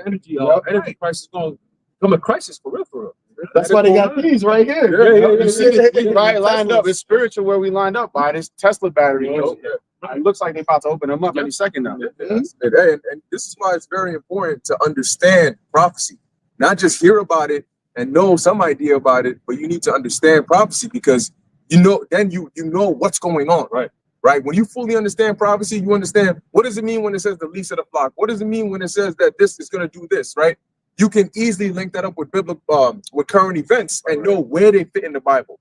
energy price is going to become a crisis for real. That's why they got these right here. Yeah. You see it right lined up. It's spiritual where we lined up by this Tesla battery. It looks like they're about to open them up any second now. And this is why it's very important to understand prophecy, not just hear about it and know some idea about it, but you need to understand prophecy because you know what's going on, right? When you fully understand prophecy, you understand what does it mean when it says the least of the flock? What does it mean when it says that this is going to do this, right? You can easily link that up with biblical, with current events and know where they fit in the Bible,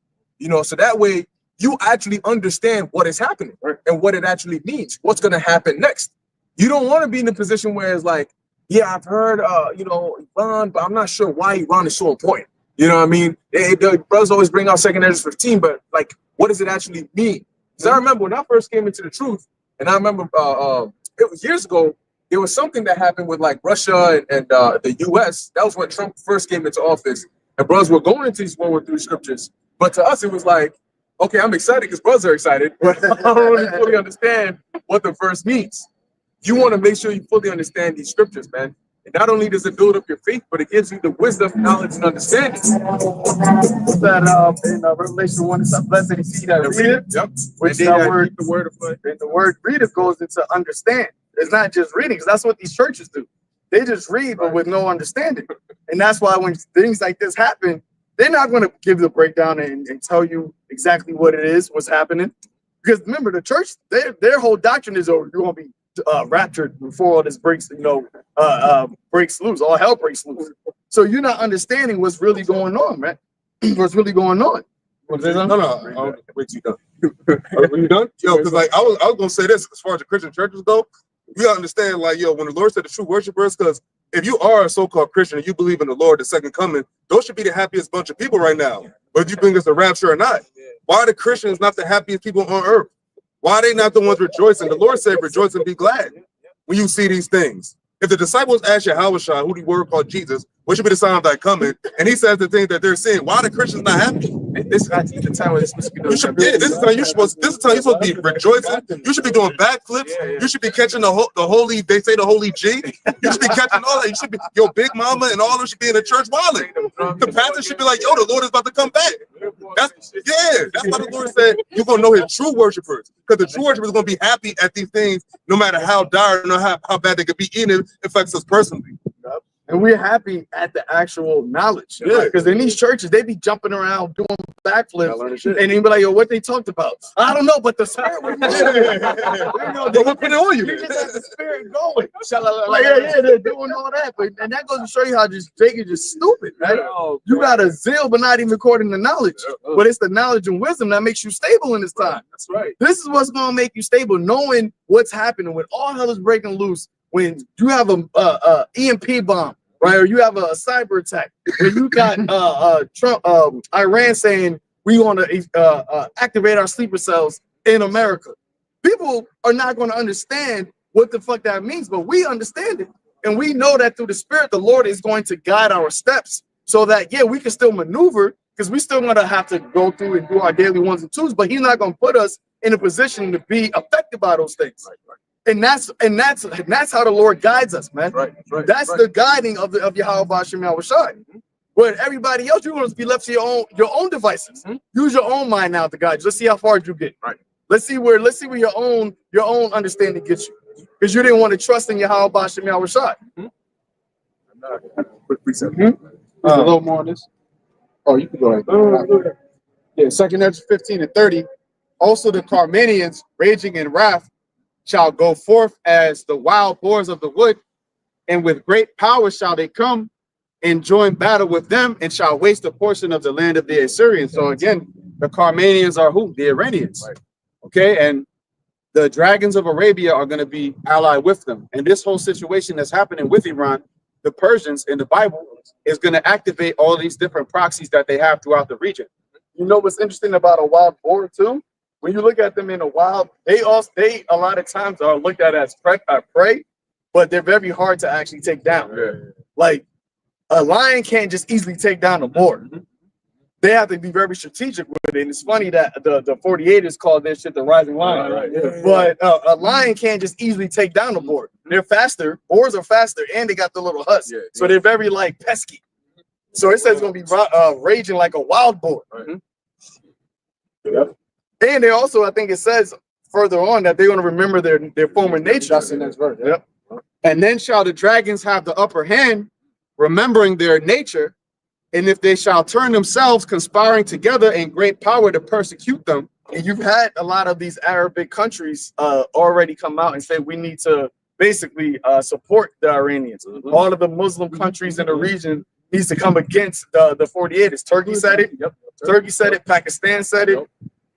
so that way you actually understand what is happening and what it actually means, what's going to happen next. You don't want to be in a position where it's like, yeah, I've heard, Iran, but I'm not sure why Iran is so important. You know what I mean? The brothers always bring out 2 Ezra 15, but like, what does it actually mean? Because I remember when I first came into the truth, and I remember it was years ago, there was something that happened with like Russia and the US. That was when Trump first came into office, and brothers were going into these World War III scriptures. But to us, it was like, okay, I'm excited because brothers are excited, but I don't really fully understand what the verse means. You want to make sure you fully understand these scriptures, man. And not only does it build up your faith, but it gives you the wisdom, knowledge, and understanding. What's that in Revelation 1? It's a blessed is he that readeth. Yep. Which And that they word, the word of faith. and the word readeth goes into understand. It's not just reading, because that's what these churches do. They just read, but with no understanding. And that's why when things like this happen, they're not going to give the breakdown and tell you exactly what it is, what's happening. Because remember, the church, their whole doctrine is, you're going to be raptured before all this breaks loose. All hell breaks loose. So you're not understanding what's really going on, man. What's really going on. No. Wait till you done. Are you done? Yo, because like I was gonna say this as far as the Christian churches go, you gotta understand, like, yo, when the Lord said the true worshipers, because if you are a so-called Christian and you believe in the Lord, the second coming, those should be the happiest bunch of people right now. Whether you bring us the rapture or not. Why are the Christians not the happiest people on earth? Why are they not the ones rejoicing? The Lord said, rejoice and be glad when you see these things. If the disciples asked Yahushua, who the word called Jesus, what should be the sign of thy coming? And he says the things that they're seeing. Why are the Christians not happy? This is the time where this supposed to be You should, yeah, this is time you're supposed to be rejoicing. You should be doing backflips. You should be catching the holy, they say the holy G. You should be catching all that. You should be, your big mama and all of them should be in the church wilding. The pastor should be like, yo, the Lord is about to come back. That's why the Lord said you're gonna know his true worshipers. Because the true worshipers are gonna be happy at these things, no matter how dire or how bad they could be, even if it affects us personally. And we're happy at the actual knowledge. Yeah. Because in these churches, they be jumping around doing backflips. And they be like, yo, what they talked about? I don't know, but the spirit was you know, They will put it on you. you just have the spirit going. Like, yeah, they're doing all that. And that goes to show you how just Jake is just stupid, right? You got a zeal, but not even according to knowledge. But it's the knowledge and wisdom that makes you stable in this time. That's right. This is what's going to make you stable, knowing what's happening when all hell is breaking loose. When you have a EMP bomb, right, or you have a cyber attack, when you got Trump, Iran saying we want to activate our sleeper cells in America, people are not going to understand what the fuck that means, but we understand it, and we know that through the Spirit, the Lord is going to guide our steps, so that we can still maneuver, because we still going to have to go through and do our daily ones and twos, but He's not going to put us in a position to be affected by those things. And that's how the Lord guides us, man. That's the guiding of Yahweh Bashem Yahushai. But everybody else, you're going to be left to your own devices. Use your own mind now to guide you. Let's see how far you get. Let's see where your own understanding gets you. Because you didn't want to trust in Yahweh Bashem Yahushai. Quick precept. A little more on this. Oh, you can go ahead. Yeah, 2 Ezra 15 and 30. Also the Carmanians, raging in wrath, shall go forth as the wild boars of the wood, and with great power shall they come and join battle with them, and shall waste a portion of the land of the Assyrians. So again, the Carmanians are who? The Iranians. Okay, and the dragons of Arabia are going to be allied with them. And this whole situation that's happening with Iran, the Persians in the Bible, is going to activate all these different proxies that they have throughout the region. You know what's interesting about a wild boar too? When you look at them in the wild, they a lot of times are looked at as prey, but they're very hard to actually take down. Like a lion can't just easily take down a boar. They have to be very strategic with it. And it's funny that the 48ers call this shit the rising lion. But a lion can't just easily take down a boar. They're faster. Boars are faster, and they got the little husks. So they're very like pesky. So it says it's gonna be raging like a wild boar. And they also, I think it says further on that they're going to remember their former nature. That's in this verse. Yep. And then shall the dragons have the upper hand, remembering their nature, and if they shall turn themselves, conspiring together in great power to persecute them. And you've had a lot of these Arabic countries already come out and say we need to basically support the Iranians. All of the Muslim countries in the region needs to come against the 48ers. Turkey said it. Turkey said it. Pakistan said it.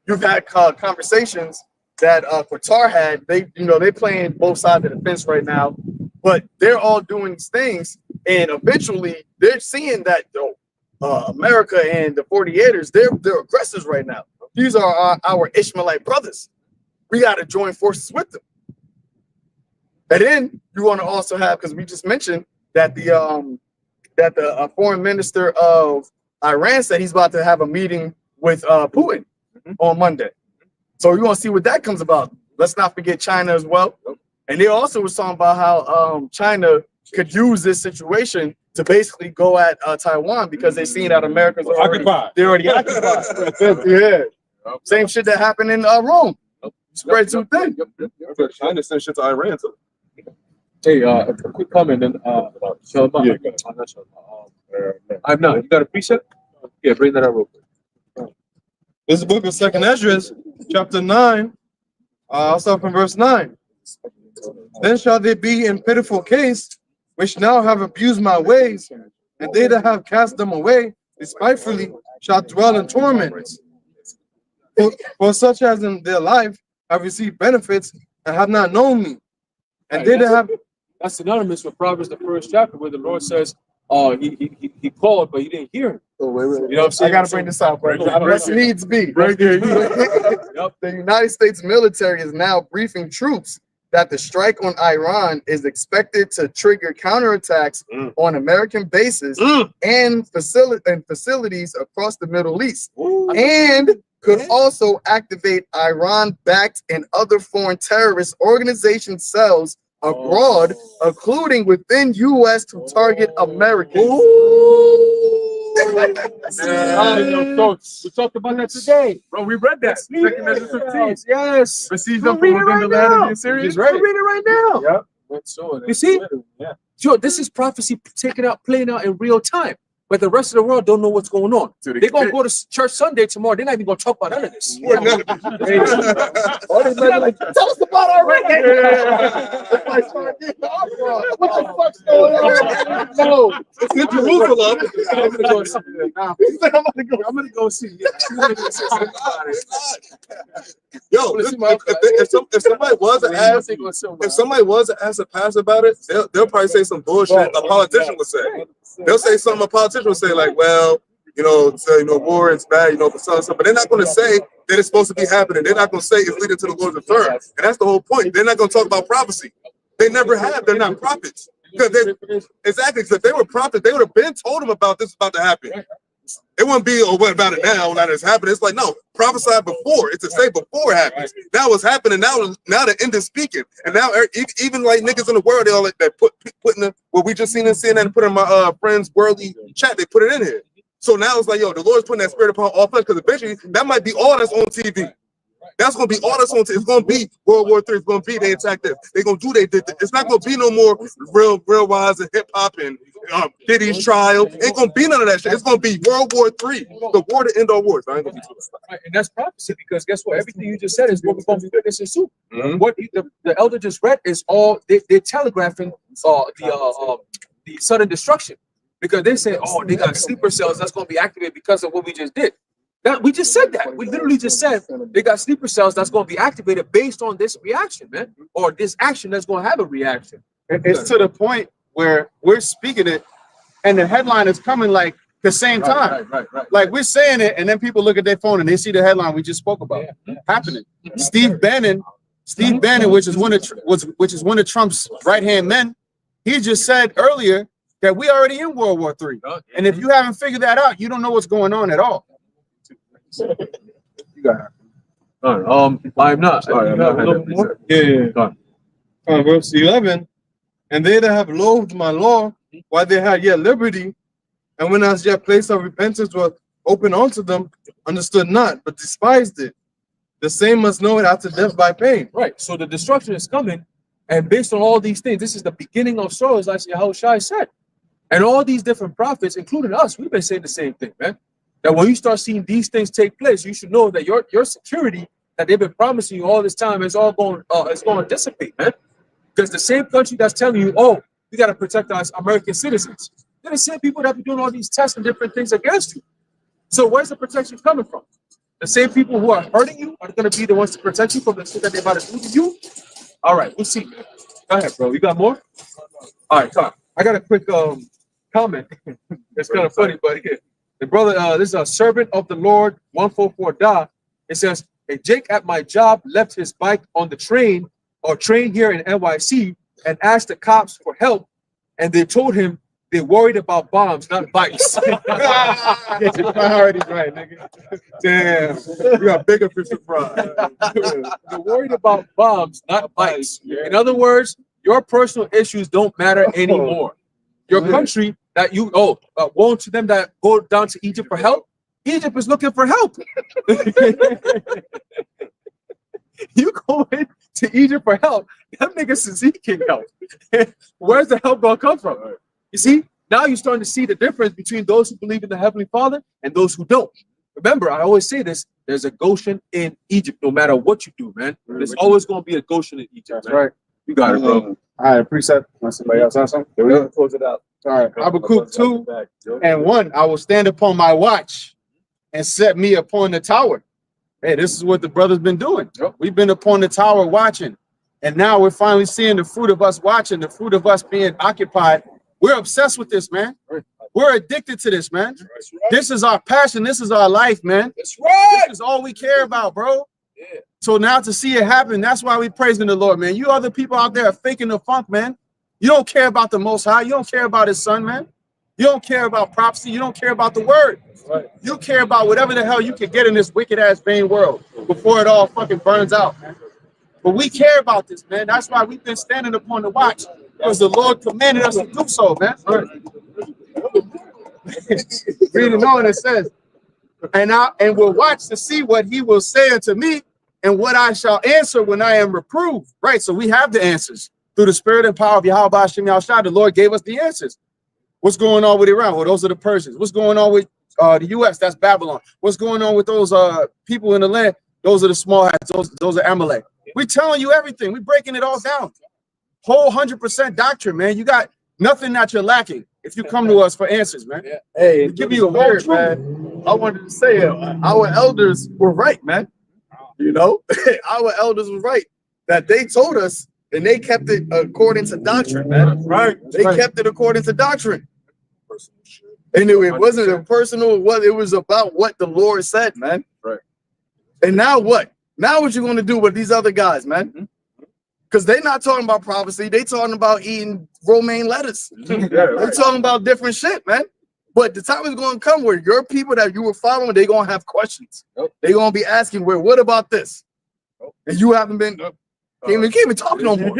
You've had conversations that Qatar had. They're playing both sides of the fence right now, but they're all doing these things, and eventually they're seeing that America and the 48ers, they're aggressors right now. These are our Ishmaelite brothers. We got to join forces with them. And then you want to also have, because we just mentioned that the foreign minister of Iran said he's about to have a meeting with Putin on Monday. So you want to see what that comes about. Let's not forget China as well. And they also were talking about how China could use this situation to basically go at Taiwan, because they've seen that America's occupied. They're already occupied. Same shit that happened in Rome. Spread too thin. China sent shit to Iran. So. Hey, a quick comment and about Shalom. Yeah, I'm not sure. I'm not. You got a preset? Yeah, bring that up real quick. This is the book of 2 Ezra, chapter 9. I'll start from verse 9. Then shall they be in pitiful case, which now have abused my ways, and they that have cast them away despitefully shall dwell in torment. For such as in their life have received benefits and have not known me. And they that have That's synonymous with Proverbs, the first chapter, where the Lord says, he called, but he didn't hear him. Oh, wait. You know what I'm saying? I gotta bring this out, bro. This needs be. Right there. Yep. The United States military is now briefing troops that the strike on Iran is expected to trigger counterattacks on American bases and facilities across the Middle East, and could also activate Iran-backed and other foreign terrorist organization cells abroad, including within U.S. to target Americans. We talked about that today. Bro, we read that. Second Ezra 15. Yes. Besiege We're them from reading within right the land of now. the Assyrians. Just read it right now. Yep. You see? Sure, this is prophecy playing out in real time. But the rest of the world don't know what's going on. They're gonna go to church Sunday tomorrow. They're not even gonna talk about none of this. Tell us about our record. What the fuck's going on? No, It's in Jerusalem. I'm gonna go see. Yo, if somebody was to ask, if somebody was to ask a pastor about it, they'll probably say some bullshit a politician would say. They'll say something a politician would say, like, well, war is bad, for some stuff, but they're not going to say that it's supposed to be happening. They're not going to say it's leading to the Lord's return. And that's the whole point. They're not going to talk about prophecy. They never have. They're not prophets. Because if they were prophets, they would have been told them about this about to happen. It wouldn't be, what about it now? Now it's happening. It's like, no, prophesy before. It's to say before it happens. Now it's happening. Now the end is speaking. And now even like niggas in the world, they all like that putting the what we just seen in CNN and put in my friend's worldly chat. They put it in here. So now it's like, yo, the Lord's putting that spirit upon all flesh, because eventually that might be all that's on TV. That's gonna be all that's on TV. It's gonna be World War III. It's gonna be they attacked this. They're gonna do it's not gonna be no more real wise and hip hop and Diddy's trial. Ain't gonna be none of that shit. It's gonna be World War III, the war to end all wars. I ain't gonna be too Right, and that's prophecy, because guess what? Everything you just said is what we're going to be witnessing soon. What the elder just read is all they're telegraphing the sudden destruction, because they say, oh, they got sleeper cells that's going to be activated because of what we just did. That we just said that. We literally just said they got sleeper cells that's going to be activated based on this reaction, man, or this action that's going to have a reaction. It's to the point where we're speaking it, and the headline is coming like the same time. Right. Like we're saying it, and then people look at their phone and they see the headline we just spoke about happening. Steve Bannon, which is one of Trump's right-hand men, he just said earlier that we already in World War III. And if you haven't figured that out, you don't know what's going on at all. You got it. I'm not. Yeah. Verse 11, and they that have loathed my law while they had yet liberty, and when as yet place of repentance was open unto them, understood not, but despised it. The same must know it after death by pain. Right. So the destruction is coming, and based on all these things, this is the beginning of sorrows, like Yahushua said. And all these different prophets, including us, we've been saying the same thing, man. That when you start seeing these things take place, you should know that your security that they've been promising you all this time is all going to dissipate, man. Because the same country that's telling you, oh, we got to protect our American citizens, they're the same people that be doing all these tests and different things against you. So where's the protection coming from? The same people who are hurting you are going to be the ones to protect you from the shit that they're about to do to you? All right, we'll see. Go ahead, bro. You got more? All right, come. I got a quick comment. It's kind of funny, but here. The brother, this is a servant of the Lord, 144 Da. It says, a Jake at my job left his bike on the train here in NYC and asked the cops for help. And they told him they're worried about bombs, not bikes. Get your priorities right, nigga. Damn, you got bigger fish to fry. They're worried about bombs, not bikes. In other words, your personal issues don't matter anymore. Your country that you woe to them that go down to Egypt for help. Egypt is looking for help. You go into Egypt for help. That nigga says he can't help. Where's the help gonna come from? You see, now you're starting to see the difference between those who believe in the Heavenly Father and those who don't. Remember, I always say this: there's a Goshen in Egypt, no matter what you do, man. There's always gonna be a Goshen in Egypt. That's right. You got it, bro. All right, preset. Somebody else have something? We're gonna close it out. All right. Habakkuk 2 and 1. I will stand upon my watch and set me upon the tower, hey, this is what the brother's been doing. We've been upon the tower watching. And now we're finally seeing the fruit of us watching, the fruit of us being occupied. We're obsessed with this, man. We're addicted to this, man. This is our passion. This is our life, man. That's right. This is all we care about, bro. Yeah. So now to see it happen, that's why we praising the Lord, man. You other people out there are faking the funk, man. You don't care about the Most High. You don't care about his son, man. You don't care about prophecy. You don't care about the word. Right. You care about whatever the hell you can get in this wicked-ass vain world before it all fucking burns out, man. But we care about this, man. That's why we've been standing upon the watch, because the Lord commanded us to do so, man. Reading on, it says, and will watch to see what he will say unto me, and what I shall answer when I am reproved. Right, so we have the answers. Through the spirit and power of Yahweh Hashem Yahushua, the Lord gave us the answers. What's going on with Iran? Well, those are the Persians. What's going on with the U.S.? That's Babylon. What's going on with those people in the land? Those are the small hats. Those are Amalek. We're telling you everything. We're breaking it all down. Whole 100% doctrine, man. You got nothing that you're lacking if you come to us for answers, man. Yeah. Hey, We give you a whole truth. man. I wanted to say our elders were right, man. You know, our elders were right that they told us, and they kept it according to doctrine, man. Right. They kept it according to doctrine. And it wasn't a personal, it was about what the Lord said, man. Right. And now what? Now what you going to do with these other guys, man? Because they're not talking about prophecy. They talking about eating romaine lettuce. They're talking about different shit, man. But the time is going to come where your people that you were following, they're going to have questions. They're going to be asking, "Where? What about this?" And you haven't been... Can't even talk no more.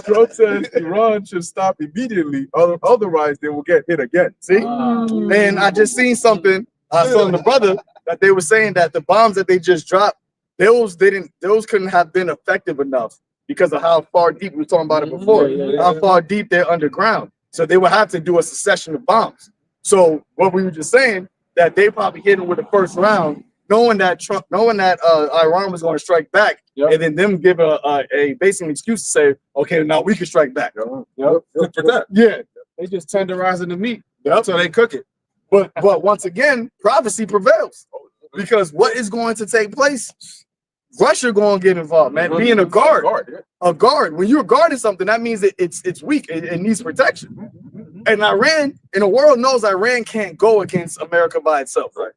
Trump says Iran should stop immediately, otherwise they will get hit again. See? And I just seen something. I was telling the brother that they were saying that the bombs that they just dropped, those couldn't have been effective enough because of how far deep we were talking about it before. How far deep they're underground. So they would have to do a succession of bombs. So what we were just saying, that they probably hit them with the first round, knowing that Iran was going to strike back, and then them give a basic excuse to say, okay, now we can strike back. Yeah, they just tenderizing the meat. So they cook it. But once again, prophecy prevails, because what is going to take place? Russia going to get involved, man. Being a guard. When you're guarding something, that means it's weak. It needs protection. And Iran, and the world knows Iran can't go against America by itself. Right?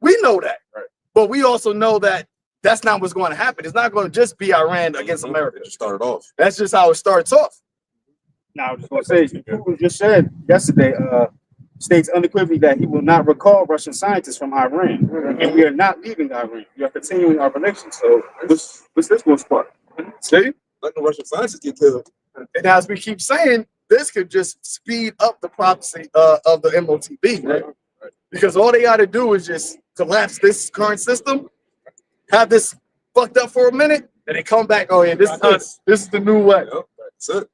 We know that. Right. But we also know that that's not what's going to happen. It's not going to just be Iran against America. It just started off. That's just how it starts off. Now, I was just going to say, Putin just said yesterday, states unequivocally that he will not recall Russian scientists from Iran, and we are not leaving Iran. We are continuing our relations. So, what's this going to spark? See? Let the Russian scientists get killed. And as we keep saying, this could just speed up the prophecy of the MOTB, right? Because all they got to do is just collapse this current system, have this fucked up for a minute, and they come back. Oh yeah, this is the new way. That's it.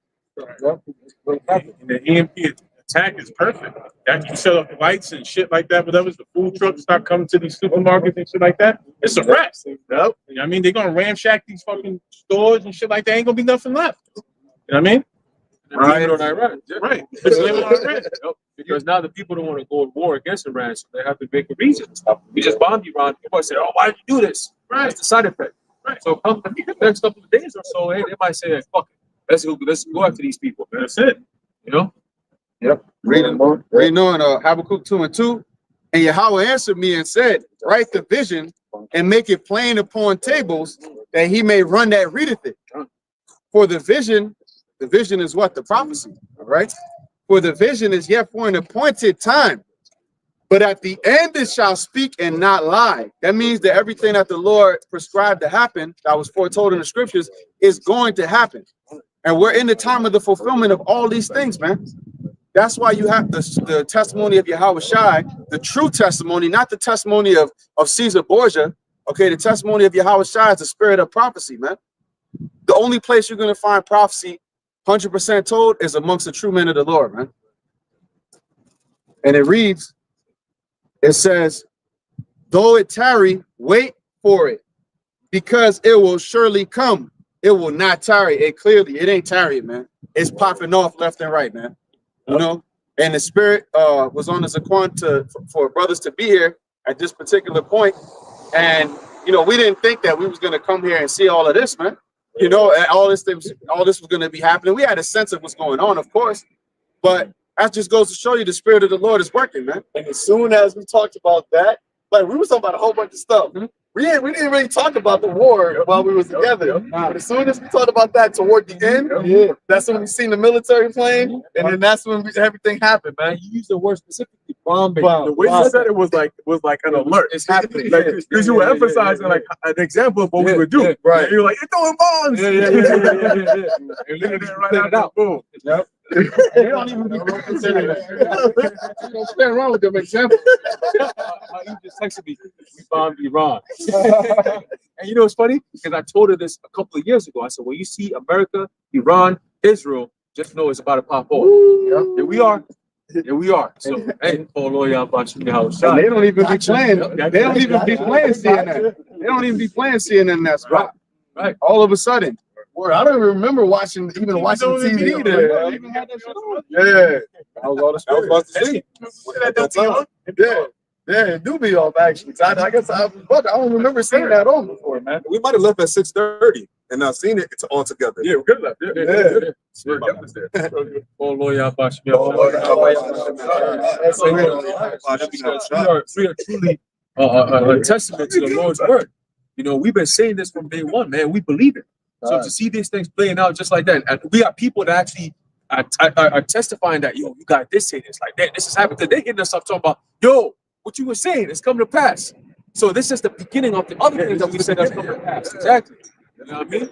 And the EMP attack is perfect. After you shut off the lights and shit like that, whatever, the food trucks start coming to these supermarkets and shit like that. It's a wrap. You know what I mean? They're gonna ramshack these fucking stores and shit like that. Ain't gonna be nothing left. You know what I mean? Right. On Iran. Right. Because now the people don't want to go to war against Iran, so they have to make a reason to stop. We just bombed Iran. People say, "Oh, why did you do this?" Right. That's the side effect. Right. So come the next couple of days or so, hey, they might say, hey, "Fuck it, let's go after these people." Man. That's it. You know. Yep. Reading on Habakkuk 2:2, and Yahweh answered me and said, "Write the vision and make it plain upon tables, that he may run that readeth it. For the vision is what? The prophecy, all right? For the vision is yet for an appointed time, but at the end it shall speak and not lie." That means that everything that the Lord prescribed to happen, that was foretold in the scriptures, is going to happen. And we're in the time of the fulfillment of all these things, man. That's why you have the testimony of Yahweh Shai, the true testimony, not the testimony of Caesar Borgia. Okay, the testimony of Yahweh Shai is the spirit of prophecy, man. The only place you're going to find prophecy 100% told is amongst the true men of the Lord, man. And it reads, it says, "Though it tarry, wait for it, because it will surely come. It will not tarry." It clearly, it ain't tarrying, man. It's popping off left and right, man. You know, and the spirit was on the Zaquan for brothers to be here at this particular point. And you know, we didn't think that we was gonna come here and see all of this, man. You know, and all this was gonna be happening. We had a sense of what's going on, of course, but that just goes to show you the spirit of the Lord is working, man. And as soon as we talked about that, like we was talking about a whole bunch of stuff. We didn't really talk about the war while we was together. But as soon as we talked about that toward the end, that's when we seen the military plane, and then that's when everything happened, man. You use the word specifically, bombing. The way you said it was like an alert. It's happening. Because you were emphasizing like an example of what we would do. Right. You're like, you're throwing bombs. And literally Right put it out. boom. Yep. They don't even be considering that. Don't play around with them examples. You just texted me, we bombed Iran. And you know what's funny? Because I told her this a couple of years ago. I said, when you see America, Iran, Israel, just know it's about to pop off. Here we are. Here we are. So, hey, Paul, y'all about you know, And they don't even be playing. They don't even be playing CNN. They don't even be playing CNN. That's right. Right. All of a sudden, where I don't even remember watching TV either. Yeah, I was about to say. Yeah, it do be off actually. I guess I don't remember seeing that on before, man. We might have left at 6:30 and not seen it. It's all together. Yeah, we're good left. Yeah. Paul, y'all about you know. We are truly a testament to the Lord's word. You know, we've been saying this from day one, man. We believe it. So to see these things playing out just like that, and we are people that actually are testifying that, yo, you got this, say this like that. This is happening. They hitting us up talking about, yo, what you were saying is coming to pass. So this is the beginning of the other things that we said that's coming to pass. Exactly. You know what I mean?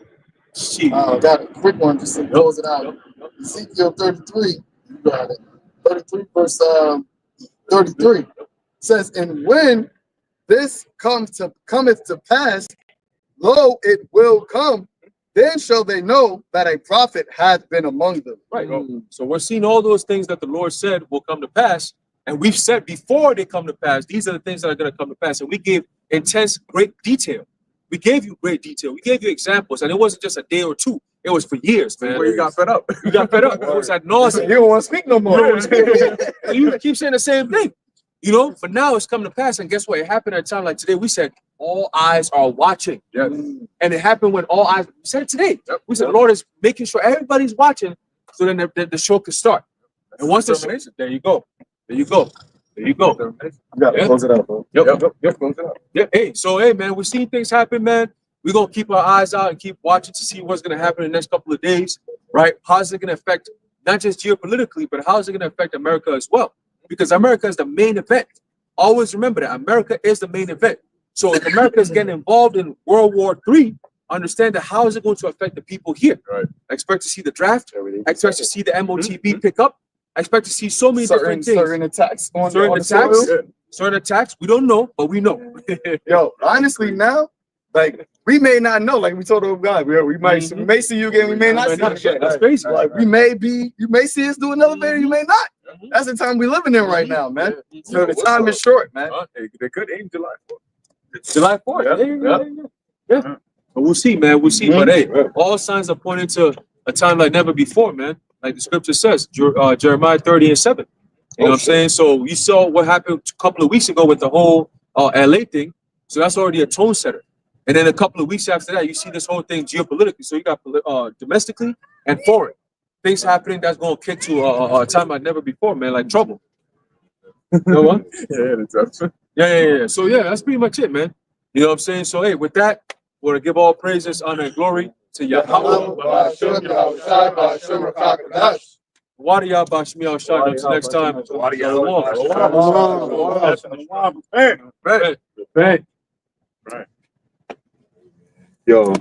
Shit. Got a quick one just to close it out. Ezekiel 33, you got it. 33 verse 33 says, and when this cometh to pass, lo, it will come. Then shall they know that a prophet hath been among them. Right. So we're seeing all those things that the Lord said will come to pass. And we've said before they come to pass, these are the things that are going to come to pass. And we gave intense, great detail. We gave you great detail. We gave you examples. And it wasn't just a day or two. It was for years, man. Where you got fed up. You got fed up. It was ad nauseam. You don't want to speak no more. You keep saying the same thing. You know, but now it's coming to pass. And guess what? It happened at a time like today. We said, all eyes are watching. Yes. And it happened when all eyes, we said it today. Yep. We said, the Lord is making sure everybody's watching so then the show can start. And once the show, there you go. There you go. There you go. You gotta close it out, bro. Yep. Close it out. Yeah. Hey, so hey, man, we're seeing things happen, man. We're gonna keep our eyes out and keep watching to see what's gonna happen in the next couple of days, right? How's it gonna affect not just geopolitically, but how's it gonna affect America as well? Because America is the main event. Always remember that America is the main event. So if America is getting involved in World War III, understand that how is it going to affect the people here? Right. I expect to see the draft. I expect to see the MOTB pick up. I expect to see so many different things. Certain attacks on Certain the attacks. soil. Certain attacks. We don't know, but we know. Yo, honestly, now, like we may not know. Like we told the guy, we might see you again. We may not see you again. That's crazy. Like you may see us do an elevator. You may not. That's the time we living in right now, man. So the time is short, man. They could aim July 4th. July 4th. Yeah. There you go. Yeah. But we'll see, man. We'll see. But hey, all signs are pointing to a time like never before, man. Like the scripture says, Jeremiah 30:7. You know what I'm saying? So you saw what happened a couple of weeks ago with the whole LA thing. So that's already a tone setter. And then a couple of weeks after that, you see this whole thing geopolitically. So you got domestically and foreign things happening that's going to kick to a time like never before, man, like trouble. You know what? Yeah. So yeah, that's pretty much it, man. You know what I'm saying? So hey, with that, we're gonna give all praises, honor, and glory to Yahweh. Wadiya Bashmiel Shah. Until next time. Yo.